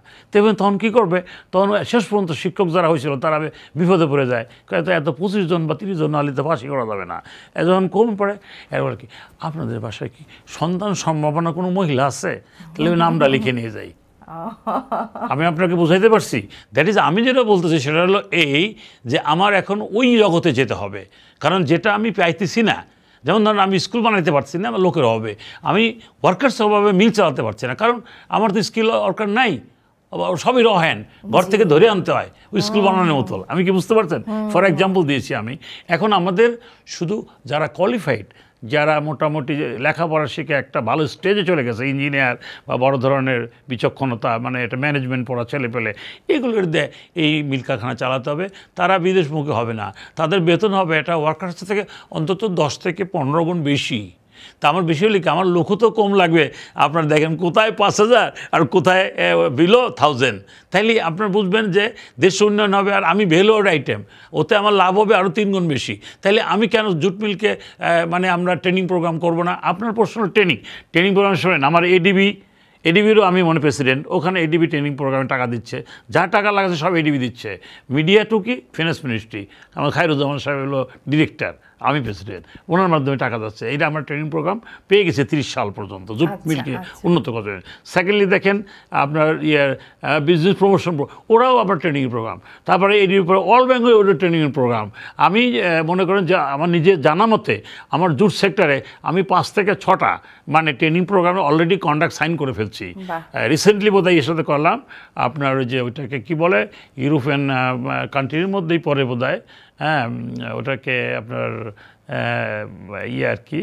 তখন কী করবে, তখন শেষ পর্যন্ত শিক্ষক যারা হয়েছিল তারা বিপদে পড়ে যায়, এত 25 জন বা 30 জন নাহলে তো ফাঁসি করা যাবে না। যখন কম পড়ে, এরপর কি আপনাদের বাসায় কি সন্তান সম্ভাবনা কোনো মহিলা আছে? তাহলে ওই নামটা লিখে নিয়ে যাই। আমি আপনাকে বুঝাইতে পারছি? দ্যাট ইজ, আমি যেটা বলতেছি সেটা হলো এই যে আমার এখন ওই জগতে যেতে হবে। কারণ যেটা আমি পাইতেছি না, যেমন ধরুন আমি স্কুল বানাইতে পারছি না, আমার লোকের হবে, আমি ওয়ার্কার্স অভাবে মিল চালাতে পারছি না, কারণ আমার তো স্কিল ওয়ার্কার নাই, সবই র হ্যান্ড, ঘর থেকে ধরে আনতে হয় ওই স্কুল বানানোর মতো। আমি কি বুঝতে পারছেন? ফর এক্সাম্পল দিয়েছি আমি। এখন আমাদের শুধু যারা কোয়ালিফাইড, যারা মোটামুটি লেখাপড়া শিখে একটা ভালো স্টেজে চলে গেছে, ইঞ্জিনিয়ার বা বড় ধরনের বিচক্ষণতা, মানে এটা ম্যানেজমেন্ট পড়া ছেলে পেলে, এগুলোর দিয়ে এই মিল কারখানা চালাতে হবে। তারা বিদেশমুখী হবে না, তাদের বেতন হবে এটা ওয়ার্কার্স থেকে অন্তত 10 থেকে 15 গুণ বেশি। তা আমার বেশি হলে কি, আমার লোকও তো কম লাগবে। আপনার দেখেন কোথায় 5000 আর কোথায় বিলো 1000, তাইলে আপনার বুঝবেন যে দেশ উন্নয়ন হবে। আর আমি ভ্যালুয়ার্ড আইটেম, ওতে আমার লাভ হবে আরও 3 গুণ বেশি। তাইলে আমি কেন জুট মিলকে মানে আমরা ট্রেনিং প্রোগ্রাম করব না? আপনার প্রশ্ন ট্রেনিং প্রোগ্রাম শোনেন, আমার এডিবিরও আমি প্রেসিডেন্ট, ওখানে এডিবি ট্রেনিং প্রোগ্রামে টাকা দিচ্ছে, যা টাকা লাগাচ্ছে সব এডিবি দিচ্ছে। মিডিয়া টু কি, ফিনান্স মিনিস্ট্রি, আমার খায়রুজ্জামান সাহেব হলো ডিরেক্টর, আমি প্রেসিডেন্ট, ওনার মাধ্যমে টাকা যাচ্ছে। এটা আমরা ট্রেনিং প্রোগ্রাম পেয়ে গেছে 30 সাল পর্যন্ত, জুট মিলকে উন্নত করতে। সেকেন্ডলি দেখেন আপনার বিজনেস প্রমোশন, ওরাও আপনার ট্রেনিং প্রোগ্রাম। তারপরে এডির উপরে অল বেঙ্গল ওদের ট্রেনিংয়ের প্রোগ্রাম। আমি মনে করেন যে আমার নিজের জানা মতে আমার জুট সেক্টরে আমি 5 থেকে 6টা মানে ট্রেনিং প্রোগ্রামে অলরেডি কন্ট্রাক্ট সাইন করে ফেলছি। রিসেন্টলি বোধহয় এর সাথে করলাম আপনার ওই যে ওইটাকে কী বলে, ইউরোপিয়ান কান্ট্রির মধ্যেই পরে বোধহয়, হ্যাঁ, ওটাকে আপনার আর কি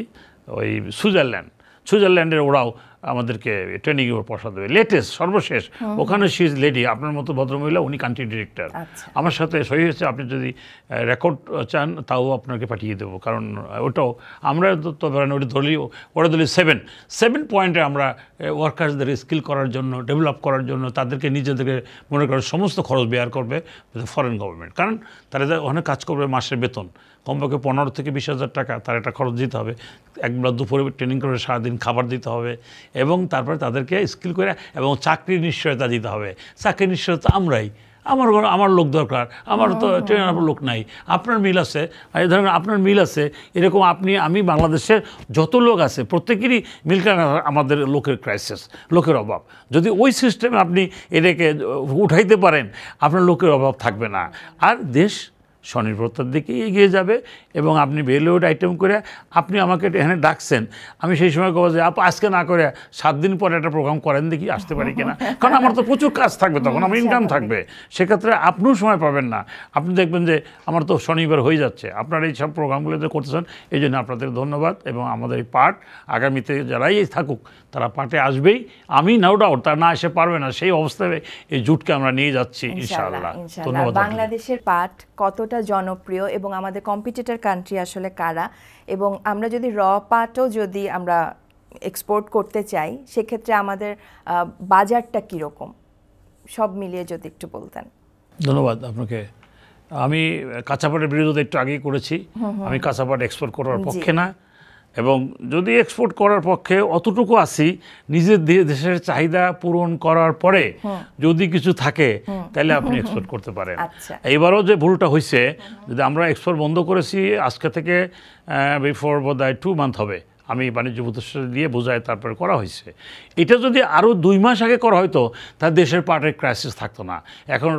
ওই সুইজারল্যান্ডের ওরাও আমাদেরকে ট্রেনিংয়ে বসা দেবে, লেটেস্ট সর্বশেষ। ওখানে শি ইজ লেডি, আপনার মতো ভদ্রমহিলা, উনি কান্ট্রি ডিরেক্টর। আমার সাথে সই হয়েছে, আপনি যদি রেকর্ড চান তাও আপনাকে পাঠিয়ে দেবো, কারণ ওটাও আমরা তো ধরেন ওটা ধরলি 7 পয়েন্টে আমরা ওয়ার্কার্সদের স্কিল করার জন্য, ডেভেলপ করার জন্য, তাদেরকে নিজেদেরকে মনে করার সমস্ত খরচ বেয়ার করবে ফরেন গভর্নমেন্ট। কারণ তারা ওখানে কাজ করবে মাসের বেতন কমপক্ষে 15 থেকে 20,000 টাকা, তার একটা খরচ দিতে হবে। একবার দুপুরে ট্রেনিং করে সারাদিন খাবার দিতে হবে, এবং তারপরে তাদেরকে স্কিল করে এবং চাকরির নিশ্চয়তা দিতে হবে। চাকরির নিশ্চয়তা আমরাই, আমার লোক দরকার, আমার তো ট্রেনার লোক নাই। আপনার মিল আছে, এই ধরেন আপনার মিল আছে, এরকম আমি বাংলাদেশের যত লোক আছে প্রত্যেকেরই মিল আমাদের লোকের ক্রাইসিস, লোকের অভাব। যদি ওই সিস্টেমে আপনি এটাকে উঠাইতে পারেন, আপনার লোকের অভাব থাকবে না, আর দেশ স্বনির্ভরতার দিকে এগিয়ে যাবে। এবং আপনি ভ্যালুড আইটেম করে আপনি আমাকে এখানে ডাকছেন, আমি সেই সময় কব যে আজকে না করে 7 দিন পরে একটা প্রোগ্রাম করেন, দেখি আসতে পারি কিনা, কারণ আমার তো প্রচুর কাজ থাকবে, তখন আমার ইনকাম থাকবে, সেক্ষেত্রে আপনিও সময় পাবেন না। আপনি দেখবেন যে আমার তো শনিবার হয়ে যাচ্ছে। আপনারা এই সব প্রোগ্রামগুলো যে করতেছেন, এই জন্য আপনাদের ধন্যবাদ। এবং আমাদের এই পাঠ আগামীতে যারাই থাকুক তারা পাঠে আসবেই, আমি নো ডাউট তারা না এসে পারবে না, সেই অবস্থায় এই জুটকে আমরা নিয়ে যাচ্ছি ইনশাআল্লাহ। ধন্যবাদ। বাংলাদেশের পাঠ কতটা জনপ্রিয় এবং আমাদের কম্পিটিটর কান্ট্রি আসলে কারা, এবং আমরা যদি পাটও যদি আমরা এক্সপোর্ট করতে চাই, সেক্ষেত্রে আমাদের বাজারটা কীরকম, সব মিলিয়ে যদি একটু বলতেন। ধন্যবাদ আপনাকে। আমি কাঁচা পাটের বিরোধিতা একটু আগেই করেছি। আমি কাঁচা পাট এক্সপোর্ট করার পক্ষে না, এবং যদি এক্সপোর্ট করার পক্ষে অতটুকু আসি, নিজের দেশের চাহিদা পূরণ করার পরে যদি কিছু থাকে তাহলে আপনি এক্সপোর্ট করতে পারেন। এইবারও যে ভুলটা হয়েছে, যদি আমরা এক্সপোর্ট বন্ধ করেছি আজকে থেকে বিফোর বোধহয় 2 মান্থ হবে, আমি বাণিজ্য উপদেষ্টা দিয়ে বোঝায় তারপরে করা হয়েছে। এটা যদি আরও 2 মাস আগে করা হয়তো তার দেশের পাটের ক্রাইসিস থাকতো না। এখন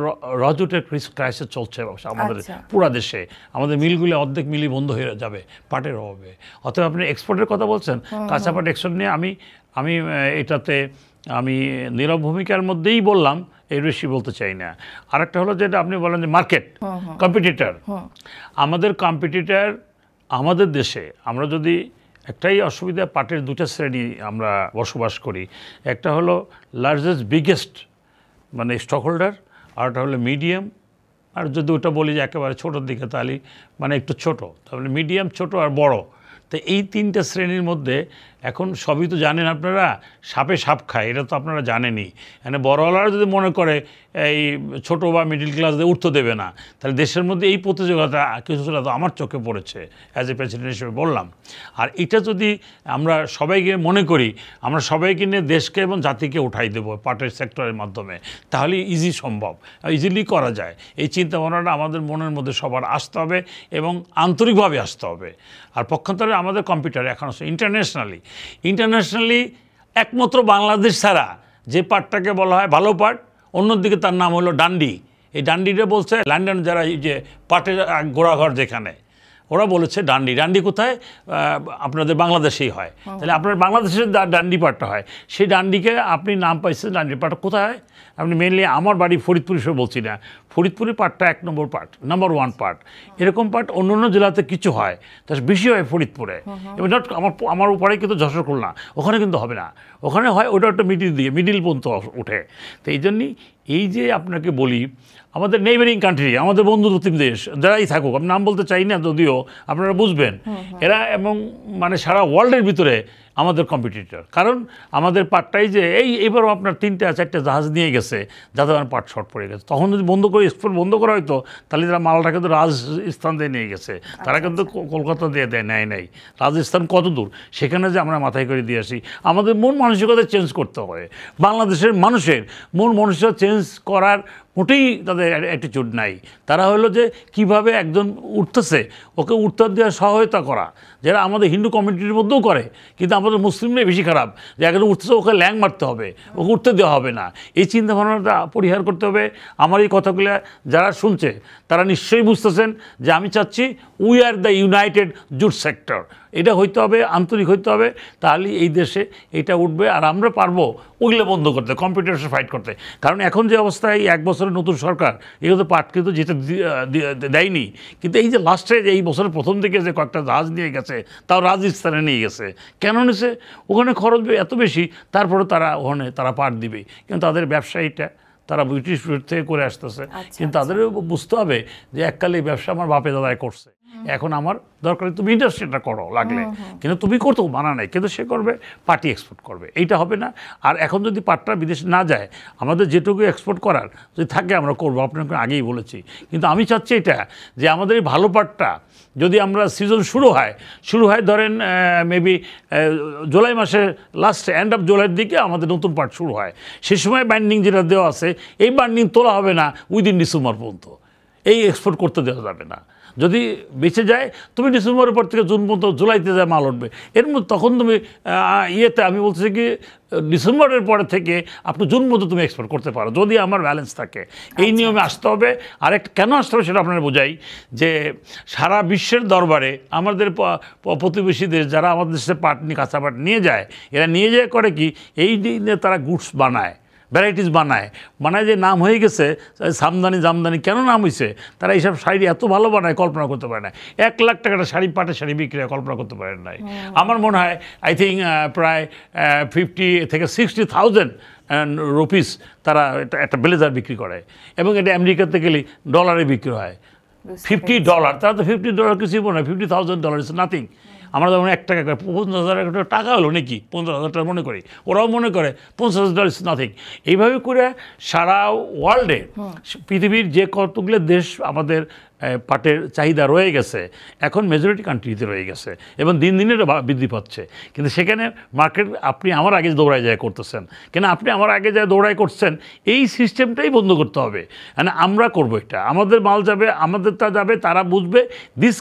রজুটের ক্রাইসিস চলছে আমাদের পুরো দেশে, আমাদের মিলগুলি অর্ধেক মিলই বন্ধ হয়ে যাবে পাটের অভাবে। অতএব আপনি এক্সপোর্টের কথা বলছেন, কাঁচা পাট এক্সপোর্ট নিয়ে আমি এটাতে আমি নীরব ভূমিকার মধ্যেই বললাম, এর বেশি বলতে চাই না। আরেকটা হলো যেটা আপনি বলেন যে মার্কেট কম্পিটিটর, আমাদের কম্পিটিটর আমাদের দেশে, আমরা যদি একটাই অসুবিধা, পাটের 2টা শ্রেণী আমরা বসবাস করি। একটা হলো লার্জেস্ট বিগেস্ট মানে স্টক হোল্ডার, আর একটা হলো মিডিয়াম, আর যদি ওটা বলি যে একেবারে ছোটোর দিকে তাহলে মানে একটু ছোটো, তাহলে মিডিয়াম, ছোটো আর বড়। তো এই 3টে শ্রেণীর মধ্যে এখন সবই তো জানেন আপনারা, সাপে সাপ খায়, এটা তো আপনারা জানেনই। মানে বড়ওয়ালারা যদি মনে করে এই ছোটো বা মিডিল ক্লাসদের উঠতে দেবে না, তাহলে দেশের মধ্যে এই প্রতিযোগিতা কিছুটা তো আমার চোখে পড়েছে অ্যাজ এ প্রেসিডেন্ট হিসেবে বললাম। আর এটা যদি আমরা সবাইকে মনে করি, আমরা সবাইকে নিয়ে দেশকে এবং জাতিকে উঠাই দেবো পাটের সেক্টরের মাধ্যমে, তাহলে সম্ভব, ইজিলি করা যায়। এই চিন্তাভাবনাটা আমাদের মনের মধ্যে সবার আসতে হবে এবং আন্তরিকভাবে আসতে হবে। আর পক্ষান্তরে আমাদের কম্পিউটার এখন ইন্টারন্যাশনালি একমাত্র বাংলাদেশ ছাড়া যে পাটটাকে বলা হয় ভালো পাট, অন্যদিকে তার নাম হলো ডান্ডি। এই ডান্ডিটা বলছে লন্ডন, যারা এই যে পাটের গোড়াঘর যেখানে, ওরা বলেছে ডান্ডি কোথায়, আপনাদের বাংলাদেশেই হয়। তাহলে আপনার বাংলাদেশের ডান্ডি পাটটা হয়, সেই ডান্ডিকে আপনি নাম পাইছেন, ডান্ডি পাটটা কোথায় হয়? আপনি মেনলি আমার বাড়ি ফরিদপুর হিসেবে বলছি না, ফরিদপুরের পাটটা 1 নম্বর পাট, নাম্বার 1 পাট। এরকম পাট অন্য অন্য জেলাতে কিছু হয়, তার বেশি হয় ফরিদপুরে। এবং আমার উপরে কিন্তু যশোর খুলনা, ওখানে কিন্তু হবে না, ওখানে হয় ওটা একটা মিডিল পর্যন্ত ওঠে। তো এই জন্যই এই যে আপনাকে বলি, আমাদের নেইবারিং কান্ট্রি, আমাদের বন্ধুত্ব দেশ যারাই থাকুক, আমি নাম বলতে চাই না যদিও আপনারা বুঝবেন, এরা এবং মানে সারা ওয়ার্ল্ডের ভিতরে আমাদের কম্পিটিটর। কারণ আমাদের পাটটাই যে এইবারও আপনার 3-4টা জাহাজ নিয়ে গেছে, যাতে আমার পাট শর্ট পড়ে গেছে। তখন যদি বন্ধ করে এক্সপোর্ট বন্ধ করা হয়তো, তাহলে তারা মালটাকে তো রাজস্থান দিয়ে নিয়ে গেছে, তারা কিন্তু কলকাতা দিয়ে নেয়। রাজস্থান কত দূর, সেখানে যে আমরা মাথায় করে দিয়ে আসি। আমাদের মন মানসিকতা চেঞ্জ করতে হবে। বাংলাদেশের মানুষের মন মানসিকতা চেঞ্জ করার মোটেই তাদের অ্যাটিটিউড নাই। তারা হলো যে কিভাবে একজন উঠতেছে ওকে উত্তর দেওয়ার সহায়তা করা, যারা আমাদের হিন্দু কমিউনিটির মধ্যেও করে, কিন্তু আমাদের মুসলিমরাই বেশি খারাপ, যে একজন উঠতেছে ওকে ল্যাং মারতে হবে, ওকে উঠতে দেওয়া হবে না। এই চিন্তাভাবনাটা পরিহার করতে হবে। আমার এই কথাগুলো যারা শুনছে তারা নিশ্চয়ই বুঝতেছেন যে আমি চাচ্ছি we are the United jute sector. এটা হইতে হবে, আন্তরিক হইতে হবে, তাহলে এই দেশে এটা উঠবে। আর আমরা পারবো ওইগুলো বন্ধ করতে, কম্পিটিশন ফাইট করতে। কারণ এখন যে অবস্থায় এই 1 বছরের নতুন সরকার এগুলো তো পাট কিন্তু যেটা দেয়নি, কিন্তু এই যে লাস্টে এই বছরের প্রথম দিকে যে কয়েকটা জাহাজ নিয়ে গেছে, তাও রাজস্থানে নিয়ে গেছে। কেন নিছে? ওখানে খরচ এত বেশি, তারপরে তারা ওখানে তারা পাট দিবে। কিন্তু তাদের ব্যবসায়ীটা তারা ব্রিটিশ থেকে করে আসতেছে। কিন্তু তাদেরও বুঝতে হবে যে এককালে এই ব্যবসা আমার বাপে দাদায় করছে, এখন আমার দরকার তুমি ইন্ডাস্ট্রিটা করো লাগলে, কিন্তু তুমি করতেও মানা নাই, কিন্তু সে করবে পাটি এক্সপোর্ট করবে, এইটা হবে না। আর এখন যদি পাটটা বিদেশে না যায়, আমাদের যেটুকু এক্সপোর্ট করার যদি থাকে আমরা করবো, আপনাকে আগেই বলেছি। কিন্তু আমি চাচ্ছি এটা যে আমাদের এই ভালো পাটটা যদি আমরা সিজন শুরু হয় ধরেন মেবি জুলাই মাসের লাস্ট এন্ড অফ জুলাইয়ের দিকে আমাদের নতুন পাট শুরু হয়, সে সময় বাইন্ডিং যেটা দেওয়া আছে এই বাইন্ডিং তোলা হবে না উইদিন ডিসেম্বর পর্যন্ত, এই এক্সপোর্ট করতে দেওয়া যাবে না। যদি বেঁচে যায় তুমি ডিসেম্বরের পর থেকে জুন পর্যন্ত, জুলাইতে যায় মাল উঠবে, এর মধ্যে তখন তুমি ইয়েতে আমি বলছি কি ডিসেম্বরের পরে থেকে আপনি জুন পর্যন্ত তুমি এক্সপোর্ট করতে পারো, যদি আমার ব্যালেন্স থাকে। এই নিয়মে আসতে হবে। আর একটা কেন আসতে হবে সেটা আপনারা বোঝাই, যে সারা বিশ্বের দরবারে আমাদের প্রতিবেশী দেশ যারা আমাদের দেশে পাট নিয়ে, কাঁচা পাট নিয়ে যায়, এরা নিয়ে যায় করে কি এই দিনে তারা গুডস বানায়, ভ্যারাইটিস বানায় যে নাম হয়ে গেছে জামদানি কেন নাম হয়েছে, তারা এইসব শাড়ি এত ভালো বানায় কল্পনা করতে পারে না। 1 লাখ টাকাটা শাড়ি, পাটের শাড়ি বিক্রি হয়, কল্পনা করতে পারেন নাই। আমার মনে হয় আই থিঙ্ক প্রায় 50 থেকে 60,000 রুপিস তারা একটা ব্লেজার বিক্রি করে, এবং এটা আমেরিকাতে গেলে ডলারে বিক্রি হয়। $50, তারা তো $50 কিছুই মনে হয়, $50,000 ইজ নাথিং। আমরা যেমন 1 টাকা করে 50,000 টাকা হলো নাকি, 50,000 টাকা মনে করি, ওরাও মনে করে $50,000 ইজ নাথিং। এইভাবে করে সারা ওয়ার্ল্ডে পৃথিবীর যে কতগুলো দেশ আমাদের পাটের চাহিদা রয়ে গেছে, এখন মেজরিটি কান্ট্রিতে রয়ে গেছে, এবং দিন দিনের বৃদ্ধি পাচ্ছে। কিন্তু সেখানে মার্কেট আপনি আমার আগে দৌড়ায় যায় করতেছেন, কেন আপনি আমার আগে যায় দৌড়ায় করছেন, এই সিস্টেমটাই বন্ধ করতে হবে। মানে আমরা করবো এটা, আমাদের মাল যাবে, আমাদেরটা যাবে, তারা বুঝবে this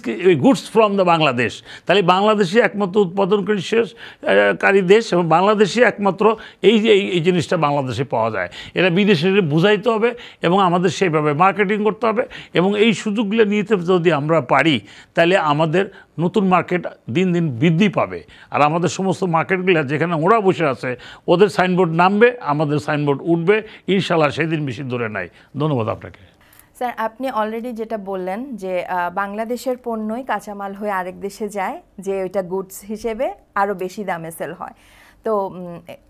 goods from the Bangladesh. তাহলে বাংলাদেশি একমাত্র উৎপাদনকারী শেষকারী দেশ, এবং বাংলাদেশি একমাত্র এই যে এই জিনিসটা বাংলাদেশে পাওয়া যায়, এটা বিদেশে বুঝাইতে হবে, এবং আমাদের সেইভাবে মার্কেটিং করতে হবে। এবং এই সুযোগগুলো নিতে যদি আমরা পারি, তাহলে আমাদের নতুন মার্কেট দিন দিন বৃদ্ধি পাবে। আর আমাদের সমস্ত মার্কেটগুলো যেখানে ওরা বসে আছে, ওদের সাইনবোর্ড নামবে, আমাদের সাইনবোর্ড উঠবে, ইনশাল্লাহ সেদিন বেশি দূরে নাই। ধন্যবাদ আপনাকে। স্যার, আপনি অলরেডি যেটা বললেন যে বাংলাদেশের পণ্যই কাঁচামাল হয়ে আরেক দেশে যায়, যে ওইটা গুডস হিসেবে আরও বেশি দামে সেল হয়। তো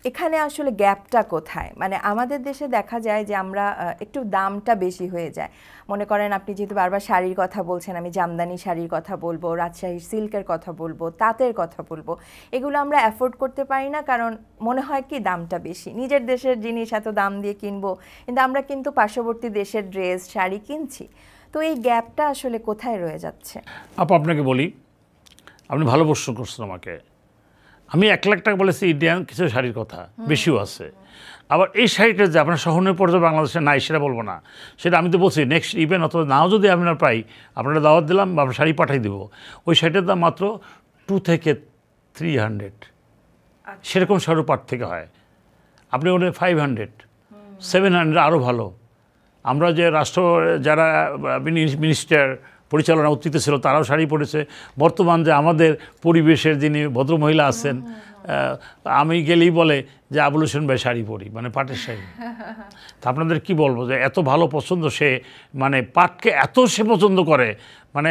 এখানে আসলে গ্যাপটা কোথায়? মানে আমাদের দেশে দেখা যায় যে আমরা একটু দামটা বেশি হয়ে যায়। মনে করেন আপনি যেহেতু বারবার শাড়ির কথা বলছেন, আমি জামদানি শাড়ির কথা বলবো, রাজশাহীর সিল্কের কথা বলবো, তাঁতের কথা বলবো। এগুলো আমরা অ্যাফোর্ড করতে পারি না, কারণ মনে হয় কি দামটা বেশি। নিজের দেশের জিনিস এত দাম দিয়ে কিনবো, কিন্তু আমরা কিন্তু পার্শ্ববর্তী দেশের ড্রেস, শাড়ি কিনছি। তো এই গ্যাপটা আসলে কোথায় রয়ে যাচ্ছে? আপনাকে বলি, আপনি ভালো প্রশ্ন করছেন আমাকে। আমি 1 লাখ টাকা বলেছি ইন্ডিয়ান কিছু শাড়ির কথা, বেশিও আছে। আবার এই শাড়িটা যে আপনার শহরের পর্যায়ে বাংলাদেশে নাই সেটা বলবো না, সেটা আমি তো বলছি নেক্সট ইভেন্ট অথবা নাও যদি আপনারা পাই, আপনারা দাওয়াত দিলাম বা আমরা শাড়ি পাঠাই দেবো। ওই শাড়িটার দাম মাত্র 2 থেকে 300, সেরকম শাড়ি পাট থেকে হয়। আপনি ওটা 500, 700 আরও ভালো। আমরা যে যারা মিনিস্টার পরিচালনা অতীতে ছিল তারাও শাড়ি পরেছে। বর্তমান যে আমাদের পরিবেশের যিনি ভদ্রমহিলা আছেন, আমি গেলেই বলে যে আবুল হোসেন ভাই শাড়ি পরি, মানে পাটের শাড়ি। তা আপনাদের কি বলবো, যে এত ভালো পছন্দ সে, মানে পাটকে এত সে পছন্দ করে। মানে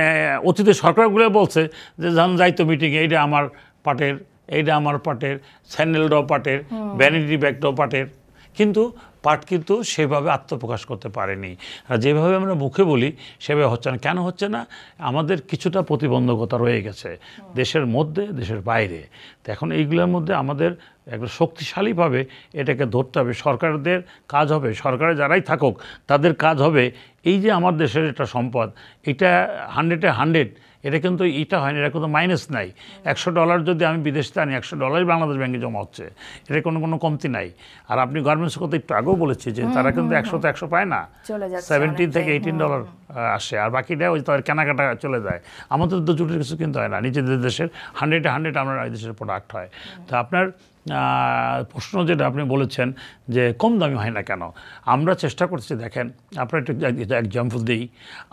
অতীতে সরকারগুলো বলছে যে যখন যাইতো মিটিংয়ে, এইটা আমার পাটের, এইটা আমার পাটের, স্যান্ডেলটাও পাটের, ভ্যানিটি ব্যাগটাও পাটের। কিন্তু পাট কিন্তু সেভাবে আত্মপ্রকাশ করতে পারেনি। আর যেভাবে আমরা মুখে বলি সেভাবে হচ্ছে না। কেন হচ্ছে না? আমাদের কিছুটা প্রতিবন্ধকতা রয়ে গেছে দেশের মধ্যে, দেশের বাইরে। তো এখন এইগুলোর মধ্যে আমাদের একটা শক্তিশালীভাবে এটাকে ধরতে হবে। সরকারদের কাজ হবে, সরকারে যারাই থাকুক তাদের কাজ হবে, এই যে আমার দেশের একটা সম্পদ, এটা 100-এ 100, এটা কিন্তু এটা হয় না, এটা কিন্তু মাইনাস নাই। $100 যদি আমি বিদেশে আনি, $100 বাংলাদেশ ব্যাংকে জমা হচ্ছে, এটা কোনো কমতি নাই। আর আপনি গার্মেন্টসের কথা একটু আগেও বলেছি যে তারা কিন্তু 100-তে 100 পায় না, $17 থেকে $18 আসে, আর বাকিটা ওই তাদের কেনাকাটা চলে যায়। আমাদের তো জুটের কিছু কিনতে হয় না, নিজেদের দেশের 100-এ 100 আমরা এই দেশের প্রোডাক্ট হয়। তো আপনার প্রশ্ন যেটা আপনি বলেছেন যে কম দামি হয় না কেন, আমরা চেষ্টা করছি। দেখেন, আপনার একটু এক্সাম্পল দিই,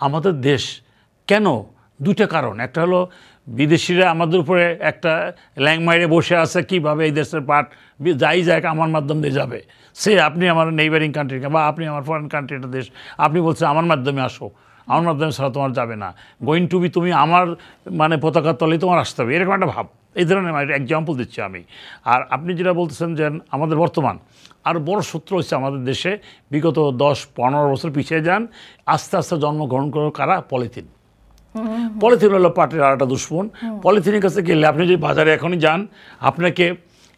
আমাদের দেশ কেন দুইটা কারণ, একটা হলো বিদেশিরা আমাদের উপরে একটা ল্যাংমাইরে বসে আছে কীভাবে এই দেশের পাট যাই যায় আমার মাধ্যম দিয়ে যাবে, সে আপনি আমার নেইবারিং কান্ট্রি বা আপনি আমার ফরেন কান্ট্রি একটা দেশ, আপনি বলছেন আমার মাধ্যমে আসো, আমার মাধ্যমে ছাড়া তোমার যাবে না, গোয়িং টু বি তুমি আমার মানে পতাকার তলেই তোমার আসতে হবে, এরকম একটা ভাব। এই ধরনের এক্সাম্পল দিচ্ছি আমি। আর আপনি যেটা বলতেছেন যে আমাদের বর্তমান আর বড় সূত্র হচ্ছে আমাদের দেশে বিগত 10-15 বছর পিছিয়ে যান, আস্তে আস্তে জন্মগ্রহণ করো কারা? পলিথিন। পলিথিন হলো পাটের আর একটা দুশ্মন। পলিথিনের কাছে গেলে আপনি যদি বাজারে এখনই যান, আপনাকে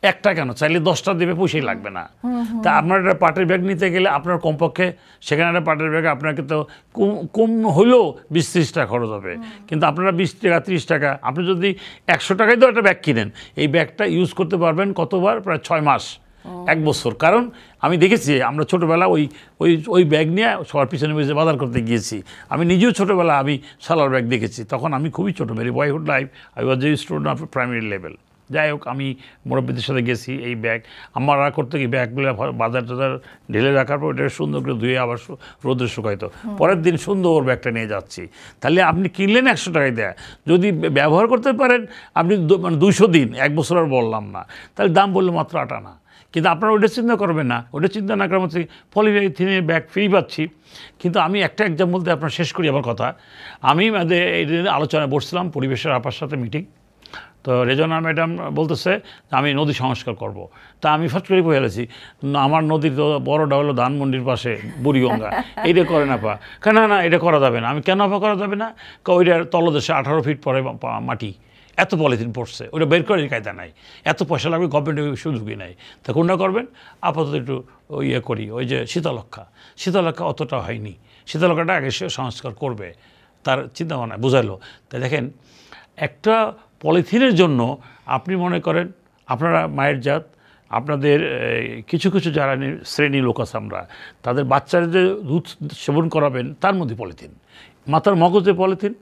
একটা কেন চাইলে 10টা দেবে, পয়সাই লাগবে না। তা আপনার একটা পাটের ব্যাগ নিতে গেলে আপনার কমপক্ষে সেখানে একটা পাটের ব্যাগ আপনাকে তো কম হলেও 20-30 টাকা খরচ হবে, কিন্তু আপনারা 20 টাকা 30 টাকা, আপনি যদি 100 টাকায় তো একটা ব্যাগ কিনেন, এই ব্যাগটা ইউজ করতে পারবেন কতবার? প্রায় 6 মাস, 1 বছর। কারণ আমি দেখেছি আমরা ছোটোবেলা ওই ব্যাগ নিয়ে সবার পিছনে পিছনে বাজার করতে গিয়েছি। আমি নিজেও ছোটোবেলা আমি সালোয়ার ব্যাগ দেখেছি, তখন আমি খুবই ছোটো, মেরি boyhood life, I was a student of primary level. যাই হোক, আমি মুরব্বীদের সাথে গেছি, এই ব্যাগ আমরা করতে গিয়ে ব্যাগগুলো বাজার টাজার ঢেলে রাখার পর ওটা সুন্দর করে ধুয়ে আবার রোদে শুকাইতো, পরের দিন সুন্দর ব্যাগটা নিয়ে যাচ্ছি। তাহলে আপনি কিনলেন 100 টাকায় দেয়া, যদি ব্যবহার করতে পারেন আপনি মানে 200 দিন, 1 বছর আর বললাম না, তাহলে দাম বললে মাত্র 8 আনা। কিন্তু আপনারা ওটা চিন্তা করবেন না, ওটা চিন্তা না করার মধ্যে পলিথিনের ব্যাগ ফ্রি পাচ্ছি। কিন্তু আমি একটা এক্সাম্পল দিয়ে আপনার শেষ করি আমার কথা। আমি এই আলোচনায় বসছিলাম পরিবেশের আপার সাথে মিটিং, তো রেজনা ম্যাডাম বলতেছে আমি নদী সংস্কার করব। তা আমি ফার্স্ট করে বলেছি আমার নদীর তো বড়টা হলো ধানমন্ডির পাশে বুড়িগঙ্গা, এইটা করে না পা কেন? না এটা করা যাবে না। আমি কেন করা যাবে না? ওইটার তলদেশে 18 ফিট পরে মাটি, এত পলিথিন পড়ছে, ওইটা বের করে কায়দা নাই, এত পয়সা লাগবে, গভর্নমেন্টের সুযোগই নাই। তা কোনটা করবেন? আপাতত একটু ইয়ে করি, ওই যে শীতলক্ষা অতটা হয়নি, শীতলক্ষাটা আগে সে সংস্কার করবে, তার চিন্তা ভাবনা বুঝাইলো। তাই দেখেন, একটা পলিথিনের জন্য আপনি মনে করেন আপনারা মায়ের জাত, আপনাদের কিছু কিছু যারা শ্রেণী লোক আছে আমরা, তাদের বাচ্চারা যে দুধ সেবন করাবেন তার মধ্যে পলিথিন, মাথার মগজে পলিথিন,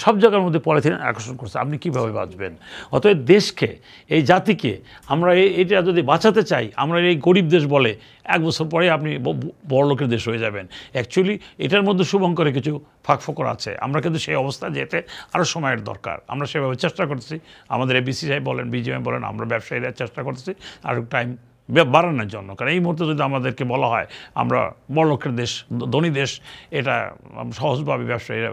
সব জায়গার মধ্যে পলিথিন আকর্ষণ করছে। আপনি কীভাবে বাঁচবেন? অতএব দেশকে, এই জাতিকে আমরা এটা যদি বাঁচাতে চাই, আমরা এই গরিব দেশ বলে 1 বছর পরে আপনি বড় লোকের দেশ হয়ে যাবেন। অ্যাকচুয়ালি এটার মধ্যে শুভঙ্করে কিছু ফাঁকফোকর আছে, আমরা কিন্তু সেই অবস্থা যেতে আরও সময়ের দরকার। আমরা সেভাবে চেষ্টা করছি, আমাদের এবিসি সাহেব বলেন, বিজিএম বলেন, আমরা ব্যবসায়ীরা চেষ্টা করছি আরও টাইম বাড়ানোর জন্য। কারণ এই মুহূর্তে যদি আমাদেরকে বলা হয় আমরা বড়লোকের দেশ, ধনী দেশ, এটা সহজভাবে ব্যবসায়ীরা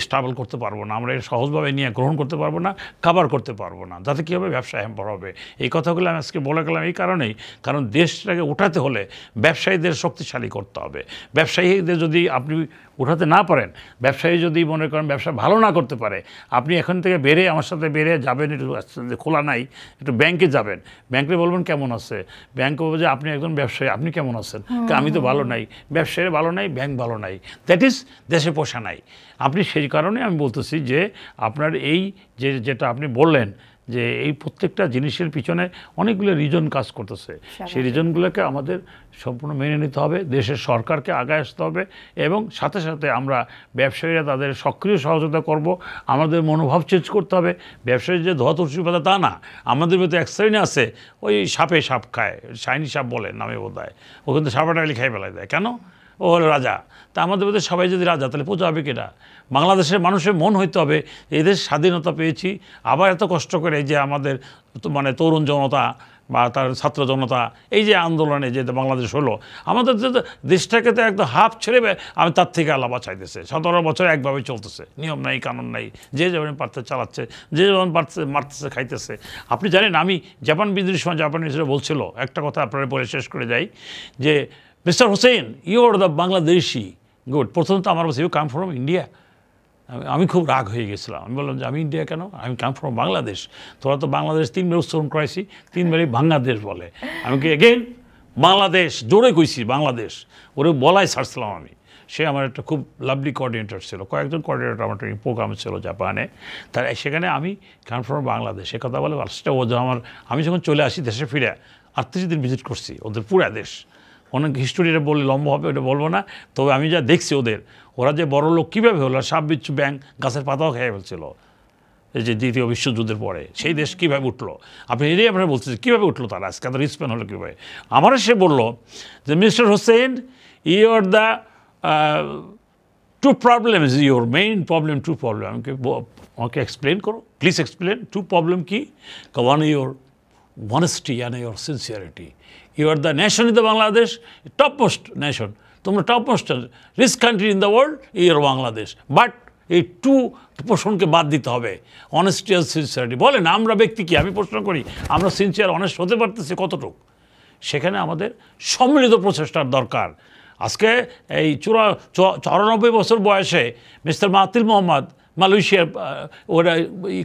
স্টাবল করতে পারবো না, আমরা এটা সহজভাবে নিয়ে গ্রহণ করতে পারবো না, কাভার করতে পারবো না, যাতে কী হবে? ব্যবসা হ্যাম্পার হবে। এই কথাগুলো আমি আজকে বলে গেলাম এই কারণেই, কারণ দেশটাকে উঠাতে হলে ব্যবসায়ীদের শক্তিশালী করতে হবে। ব্যবসায়ীদের যদি আপনি উঠাতে না পারেন, ব্যবসায়ী যদি মনে করেন ব্যবসা ভালো না করতে পারে, আপনি এখান থেকে বেরে আমার সাথে বেরে যাবেন, একটু খোলা নাই, একটু ব্যাংকে যাবেন, ব্যাংকে বলবেন কেমন আছে, ব্যাংক বলবে যে আপনি একজন ব্যবসায়ী, আপনি কেমন আছেন? আমি তো ভালো নাই, ব্যবসায়ী ভালো নাই, ব্যাংক ভালো নাই, দ্যাট ইজ দেশে পয়সা নাই। আপনি সেই কারণে আমি বলতেছি যে আপনার এই যেটা আপনি বললেন যে এই প্রত্যেকটা জিনিসের পিছনে অনেকগুলো রিজন কাজ করতেছে, সেই রিজনগুলোকে আমাদের সম্পূর্ণ মেনে নিতে হবে, দেশের সরকারকে আগায় আসতে হবে, এবং সাথে সাথে আমরা ব্যবসায়ীরা তাদের সক্রিয় সহযোগিতা করব। আমাদের মনোভাব চেঞ্জ করতে হবে। ব্যবসায়ী যে ধোয়া তুলসী পাতা তা না, আমাদের মধ্যে এক শ্রেণী আছে ওই সাপে সাপ খায়, শাইনি সাপ বলে নামে বোধ হয়, ও কিন্তু সাপাটালি খাই ফেলাই দেয়, কেন? ও হলো রাজা। তা আমাদের মধ্যে সবাই যদি রাজা, তাহলে পূজা হবে কেটা? বাংলাদেশের মানুষের মন হইতে হবে এদের স্বাধীনতা পেয়েছি, আবার এত কষ্ট করে যে আমাদের মানে তরুণ জনতা বা তার ছাত্র জনতা এই যে আন্দোলনে যে বাংলাদেশ হলো, আমাদের দেশটাকে তো একদম হাফ ছেড়ে আমি তার থেকে আল্লাহ বাঁচাইতেছে। 17 বছর একভাবে চলতেছে, নিয়ম নাই, কানুন নাই, যে যেমন পারতে চালাচ্ছে, যে যেমন পারছে মারতেছে, খাইতেছে। আপনি জানেন, আমি জাপান বিদ্রোহের সময় জাপানিজরা বলছিল একটা কথা, আপনারা বলে শেষ করে যাই, যে mister Hossain, you are the Bangladeshi. Good. প্রথমত আমার বলছে ইউ কাম ফ্রম ইন্ডিয়া। আমি খুব রাগ হয়ে গেছিলাম। আমি বললাম যে আমি ইন্ডিয়া কেন? আমি কাম ফ্রম বাংলাদেশ। তোরা তো বাংলাদেশ 3 বার উচ্চারণ করাইছি, 3 বারই বাংলাদেশ বলে। আমি কি এগেন বাংলাদেশ জোরে কইছি, বাংলাদেশ ওরে বলাই ছাড়ছিলাম আমি। সে আমার একটা খুব লাভলি কোঅর্ডিনেটর ছিল, কয়েকজন কোঅর্ডিনেটর আমার একটা প্রোগ্রাম ছিল জাপানে, তার সেখানে আমি কাম ফ্রম বাংলাদেশ এ কথা বলে লাস্টে ও আমি যখন চলে আসি দেশে ফিরে 38 দিন ভিজিট করছি ওদের পুরা দেশ। অনেক হিস্টোরিটা বললে লম্বা হবে, ওটা বলবো না। তবে আমি যা দেখছি ওরা যে বড় লোক কীভাবে হলো, সাপ বিচ্ছু ব্যাং গাছের পাতাও খেয়ে ফেলছিল এই যে দ্বিতীয় বিশ্বযুদ্ধের পরে, সেই দেশ কীভাবে উঠলো, আপনি এটাই আপনারা বলছেন কীভাবে উঠলো তারা, আজকে তাদের রিসপেন্ড হলো কীভাবে। আমারও সে বললো যে mister Hossain, you are the two problem is your main problem, two problem আমাকে এক্সপ্লেন করো, প্লিজ এক্সপ্লেন টু প্রবলেম কি? One your honesty and your sincerity. You are the nation in the Bangladesh, topmost nation. তোমরা topmost rich country in the world, you are Bangladesh. But এই টু পোর্শনকে বাদ দিতে হবে, অনেস্টি আর সিনসিয়ারিটি। বলেন আমরা ব্যক্তি কি, আমি প্রশ্ন করি, আমরা সিনসিয়ার অনেস্ট হতে পারতেছি কতটুকু? সেখানে আমাদের সম্মিলিত প্রচেষ্টার দরকার। আজকে এই 94 বছর বয়সে মিস্টার মাহাতির মোহাম্মদ, মালয়েশিয়ার ওরা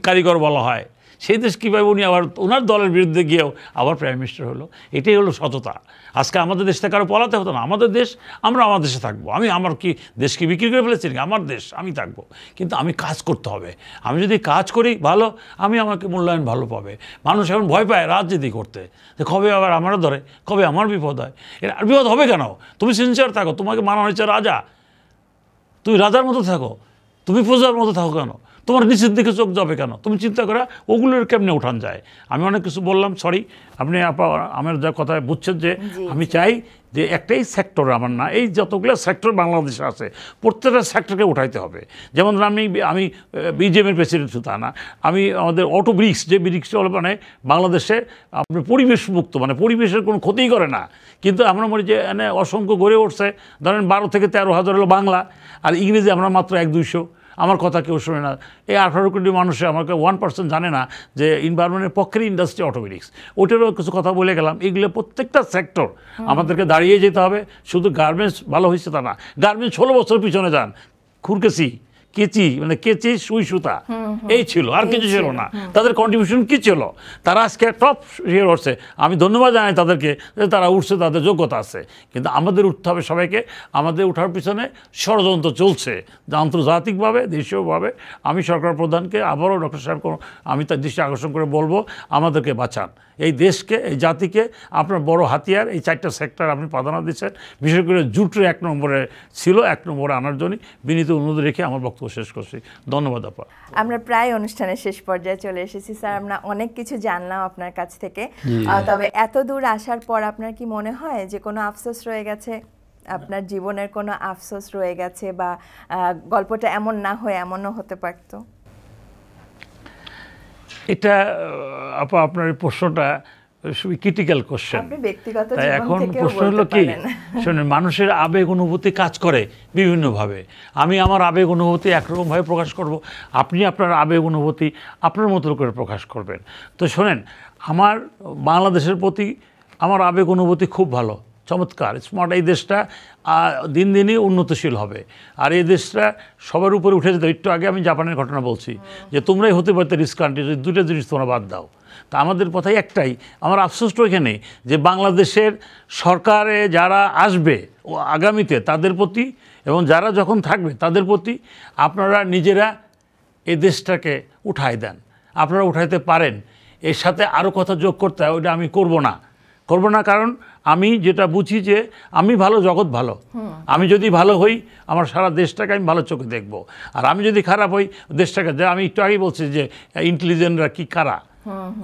কারিগর বলা হয়, সেই দেশ কীভাবে উনি আবার ওনার দলের বিরুদ্ধে গিয়েও আবার প্রাইম মিনিস্টার হলো? এটাই হলো সততা। আজকে আমাদের দেশ থেকে কারো পলাতে হতো না, আমাদের দেশ, আমরা আমার দেশে থাকবো। আমি আমার কি দেশকে বিক্রি করে ফেলেছি নাকি? আমার দেশ, আমি থাকবো, কিন্তু আমি কাজ করতে হবে। আমি যদি কাজ করি ভালো, আমি আমাকে মূল্যায়ন ভালো পাবে। মানুষ এখন ভয় পায় রাজনীতি করতে, যে কবে আবার আমারও ধরে, কবে আমার বিপদ হয়। আর বিপদ হবে কেন? তুমি সিনসিয়ার থাকো, তোমাকে মানা হয়েছে রাজা, তুমি রাজার মতো থাকো, তুমি প্রজার মতো থাকো কেন? তোমার নিচের দিকে চোখ যাবে কেন? তুমি চিন্তা করা ওগুলোর কেমনে উঠান যায়। আমি অনেক কিছু বললাম, সরি। আপনি আমার যা কথা বুঝছেন যে আমি চাই যে একটাই সেক্টর আমার না, এই যতগুলো সেক্টর বাংলাদেশে আছে প্রত্যেকটা সেক্টরকে উঠাইতে হবে। যেমন আমি বিজেপির প্রেসিডেন্ট তা না, আমি আমাদের অটো ব্রিক্স, যে ব্রিক্সটা হলো মানে বাংলাদেশে আপনার পরিবেশ মুক্ত, মানে পরিবেশের কোনো ক্ষতিই করে না, কিন্তু আমরা মনে যে এনে অসংখ্য গড়ে উঠছে, ধরেন 12 থেকে 13 হাজার হলো বাংলা, আর ইংরেজি আমরা মাত্র 1-200। আমার কথা কেউ শোনে না। এই 18 কোটি মানুষে আমাকে 1% জানে না যে এনভায়রনমেন্টের পক্ষের ইন্ডাস্ট্রি অটোমেটিক্স। ওইটারও কিছু কথা বলে গেলাম। এগুলো প্রত্যেকটা সেক্টর আমাদেরকে দাঁড়িয়ে যেতে হবে। শুধু গার্মেন্টস ভালো হয়েছে তা না, গার্মেন্টস 16 বছর পিছনে যান, খুরকেসি, কেচি, মানে কেচি, সুই সুতা, এই ছিল, আর কিছু ছিল না। তাদের কন্ট্রিবিউশন কী ছিল? তারা আজকে টপ ইয়ে উঠছে। আমি ধন্যবাদ জানাই তাদেরকে যে তারা উঠছে, তাদের যোগ্যতা আছে। কিন্তু আমাদের উঠতে হবে সবাইকে। আমাদের উঠার পিছনে ষড়যন্ত্র চলছে, যে আন্তর্জাতিকভাবে, দেশীয়ভাবে। আমি সরকার প্রধানকে আবারও ডক্টর সাহেব আমি তার দৃষ্টি আকর্ষণ করে বলবো, আমাদেরকে বাঁচান। এই দেশকে, এই জাতিকে আপনার বড় হাতিয়ার এই 4টা সেক্টর আপনি প্রাধান্য দিচ্ছেন। বিশেষ করে জুটের 1 নম্বরে ছিল, 1 নম্বরে আনার জন্য বিনীত অনুরোধ রেখে আমার বক্তব্য শেষ করছি। ধন্যবাদ আপা। আমরা প্রায় অনুষ্ঠানের শেষ পর্যায়ে চলে এসেছি স্যার। আমরা অনেক কিছু জানলাম আপনার কাছ থেকে, তবে এত দূর আসার পর আপনার কি মনে হয় যে কোনো আফসোস রয়ে গেছে, আপনার জীবনের কোনো আফসোস রয়ে গেছে, বা গল্পটা এমন না হয়ে এমনও হতে পারতো? এটা আপা আপনার এই প্রশ্নটা খুবই ক্রিটিক্যাল কোশ্চেন। তাই এখন প্রশ্ন হলো কি, শোনেন, মানুষের আবেগ অনুভূতি কাজ করে বিভিন্নভাবে। আমি আমার আবেগ অনুভূতি একরকমভাবে প্রকাশ করব, আপনি আপনার আবেগ অনুভূতি আপনার মতো করে প্রকাশ করবেন। তো শোনেন, আমার বাংলাদেশের প্রতি আমার আবেগ অনুভূতি খুব ভালো, চমৎকার, স্মার্ট। এই দেশটা দিন দিনই উন্নতশীল হবে, আর এই দেশটা সবার উপরে উঠে যেত। একটু আগে আমি জাপানের ঘটনা বলছি যে তোমরাই হতে পারতে রিচ কান্ট্রি, যদি 2টা জিনিস তোমরা বাদ দাও। তা আমাদের কথাই একটাই, আমার আফসোসটা এখানে যে বাংলাদেশের সরকারে যারা আসবে ও আগামীতে তাদের প্রতি, এবং যারা যখন থাকবে তাদের প্রতি আপনারা নিজেরা এই দেশটাকে উঠাই দেন। আপনারা উঠাইতে পারেন। এর সাথে আরও কথা যোগ করতে হয়, ওইটা আমি করব না, কারণ আমি যেটা বুঝি যে আমি ভালো, জগৎ ভালো। আমি যদি ভালো হই, আমার সারা দেশটাকে আমি ভালো চোখে দেখব। আর আমি যদি খারাপ হই, দেশটাকে, যে আমি একটু আগেই বলছি যে ইন্টেলিজেন্টরা কি কারা,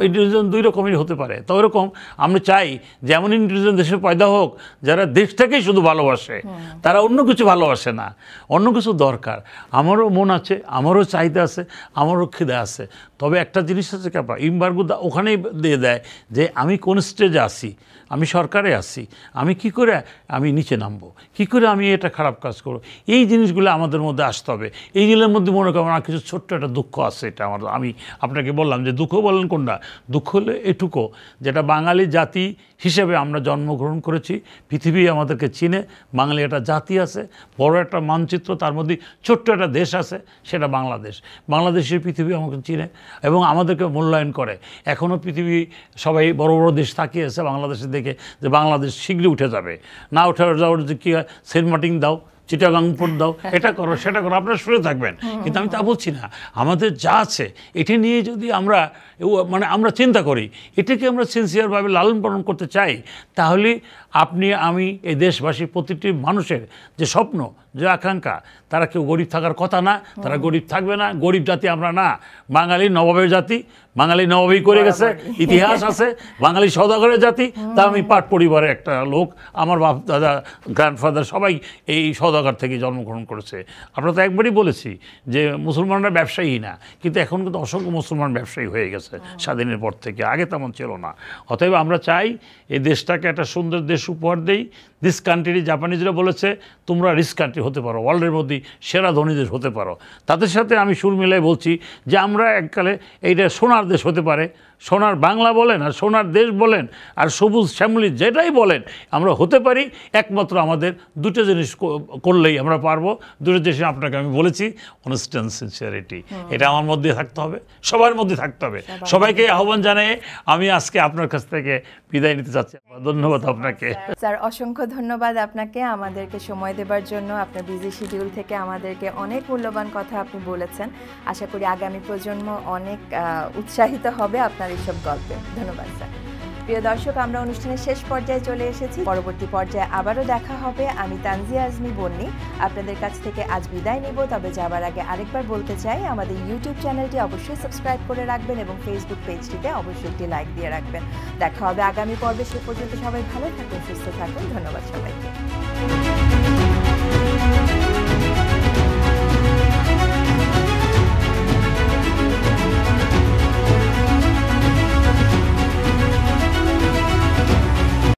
ইন্টেলিজেন্ট 2 রকমেরই হতে পারে। তো ওরকম আমরা চাই যে এমন ইন্টেলিজেন্ট দেশে পয়দা হোক যারা দেশটাকেই শুধু ভালোবাসে, তারা অন্য কিছু ভালোবাসে না, অন্য কিছু দরকার। আমারও মন আছে, আমারও চাহিদা আছে, আমারও খিদে আছে। তবে একটা জিনিস আছে কাপা, ইমবার্গো ওখানেই দিয়ে দেয় যে আমি কোন স্টেজে আসি, আমি সরকারে আসি, আমি কি করে আমি নিচে নামবো, কি করে আমি এটা খারাপ কাজ করবো। এই জিনিসগুলো আমাদের মধ্যে আসতে হবে। এইগুলোর মধ্যে মনে করেন আমার কিছু ছোট্ট একটা দুঃখ আছে। এটা আমি আপনাকে বললাম যে দুঃখ বললেন কোনটা? দুঃখ হলো এটুকু, যেটা বাঙালি জাতি হিসেবে আমরা জন্মগ্রহণ করেছি, পৃথিবী আমাদেরকে চিনে, বাঙালি একটা জাতি আছে, বড় একটা মানচিত্র, তার মধ্যে ছোট্ট একটা দেশ আছে, সেটা বাংলাদেশ। বাংলাদেশের পৃথিবী আমাকে চিনে এবং আমাদেরকে মূল্যায়ন করে। এখনও পৃথিবী সবাই বড় বড় দেশ তাকিয়ে আছে বাংলাদেশের দেখে, যে বাংলাদেশ শীঘ্রই উঠে যাবে। না উঠে যাওয়ার যে কী হয়, সেন্ট মার্টিন দাও, চিটাগাং পোর্ট দাও, এটা করো, সেটা করো, আপনারা শুনে থাকবেন। কিন্তু আমি তা বলছি না। আমাদের যা আছে এটা নিয়ে যদি আমরা আমরা চিন্তা করি, এটাকে আমরা সিনসিয়ারভাবে লালন পালন করতে চাই, তাহলে আপনি, আমি, এই দেশবাসী, প্রতিটি মানুষের যে স্বপ্ন, যে আকাঙ্ক্ষা, তারা কেউ গরিব থাকার কথা না, তারা গরিব থাকবে না। গরিব জাতি আমরা না, বাঙালি নবাবের জাতি, বাঙালি নবাবই করে গেছে, ইতিহাস আছে, বাঙালি সওদাগরের জাতি। তা আমি পাট পরিবারের একটা লোক, আমার বাপ দাদা গ্র্যান্ডফাদার সবাই এই সওদাগর থেকে জন্মগ্রহণ করেছে। আমরা তো একবারই বলেছি যে মুসলমানরা ব্যবসায়ী না, কিন্তু এখন কিন্তু অসংখ্য মুসলমান ব্যবসায়ী হয়ে গেছে স্বাধীনের পর থেকে, আগে তেমন ছিল না। অতএব আমরা চাই এই দেশটাকে একটা সুন্দর দেশ উপহার দেই। দিস কান্ট্রি, জাপানিজরা বলেছে তোমরা রিচ কান্ট্রি হতে পারো, ওয়ার্ল্ডের মধ্যে সেরা ধনী দেশ হতে পারো। তাদের সাথে আমি সুর মিলাই বলছি যে আমরা এককালে এইটা সোনার দেশ হতে পারে, সোনার বাংলা বলেন আর সোনার দেশ বলেন আর সবুজ শ্যামলি যেটাই বলেন, আমরা হতে পারি। একমাত্র আমাদের দুটো জিনিস করলেই আমরা পারবো। দুটো জিনিস আপনাকে আমি বলেছি, অনেস্টি অ্যান্ড সিনসিয়ারিটি, এটা আমার মধ্যে থাকতে হবে, সবার মধ্যে থাকতে হবে। সবাইকে আহ্বান জানিয়ে আমি আজকে আপনার কাছ থেকে বিদায় নিতে চাচ্ছি। ধন্যবাদ আপনাকে। স্যার, অসংখ্য ধন্যবাদ আপনাকে আমাদেরকে সময় দেবার জন্য। আপনার বিজি শিডিউল থেকে আমাদেরকে অনেক মূল্যবান কথা আপনি বলেছেন। আশা করি আগামী প্রজন্ম অনেক উৎসাহিত হবে আপনার এইসব গল্পে। ধন্যবাদ স্যার। প্রিয় দর্শক, আমরা অনুষ্ঠানের শেষ পর্যায়ে চলে এসেছি। পরবর্তী পর্যায়ে আবারও দেখা হবে। আমি তানজিয়া আজমি বন্নি আপনাদের কাছ থেকে আজ বিদায় নিব। তবে যাবার আগে আরেকবার বলতে চাই, আমাদের ইউটিউব চ্যানেলটি অবশ্যই সাবস্ক্রাইব করে রাখবেন এবং ফেসবুক পেজটিতে অবশ্যই একটি লাইক দিয়ে রাখবেন। দেখা হবে আগামী পর্বে। সে পর্যন্ত সবাই ভালো থাকুন, সুস্থ থাকুন। ধন্যবাদ সবাইকে।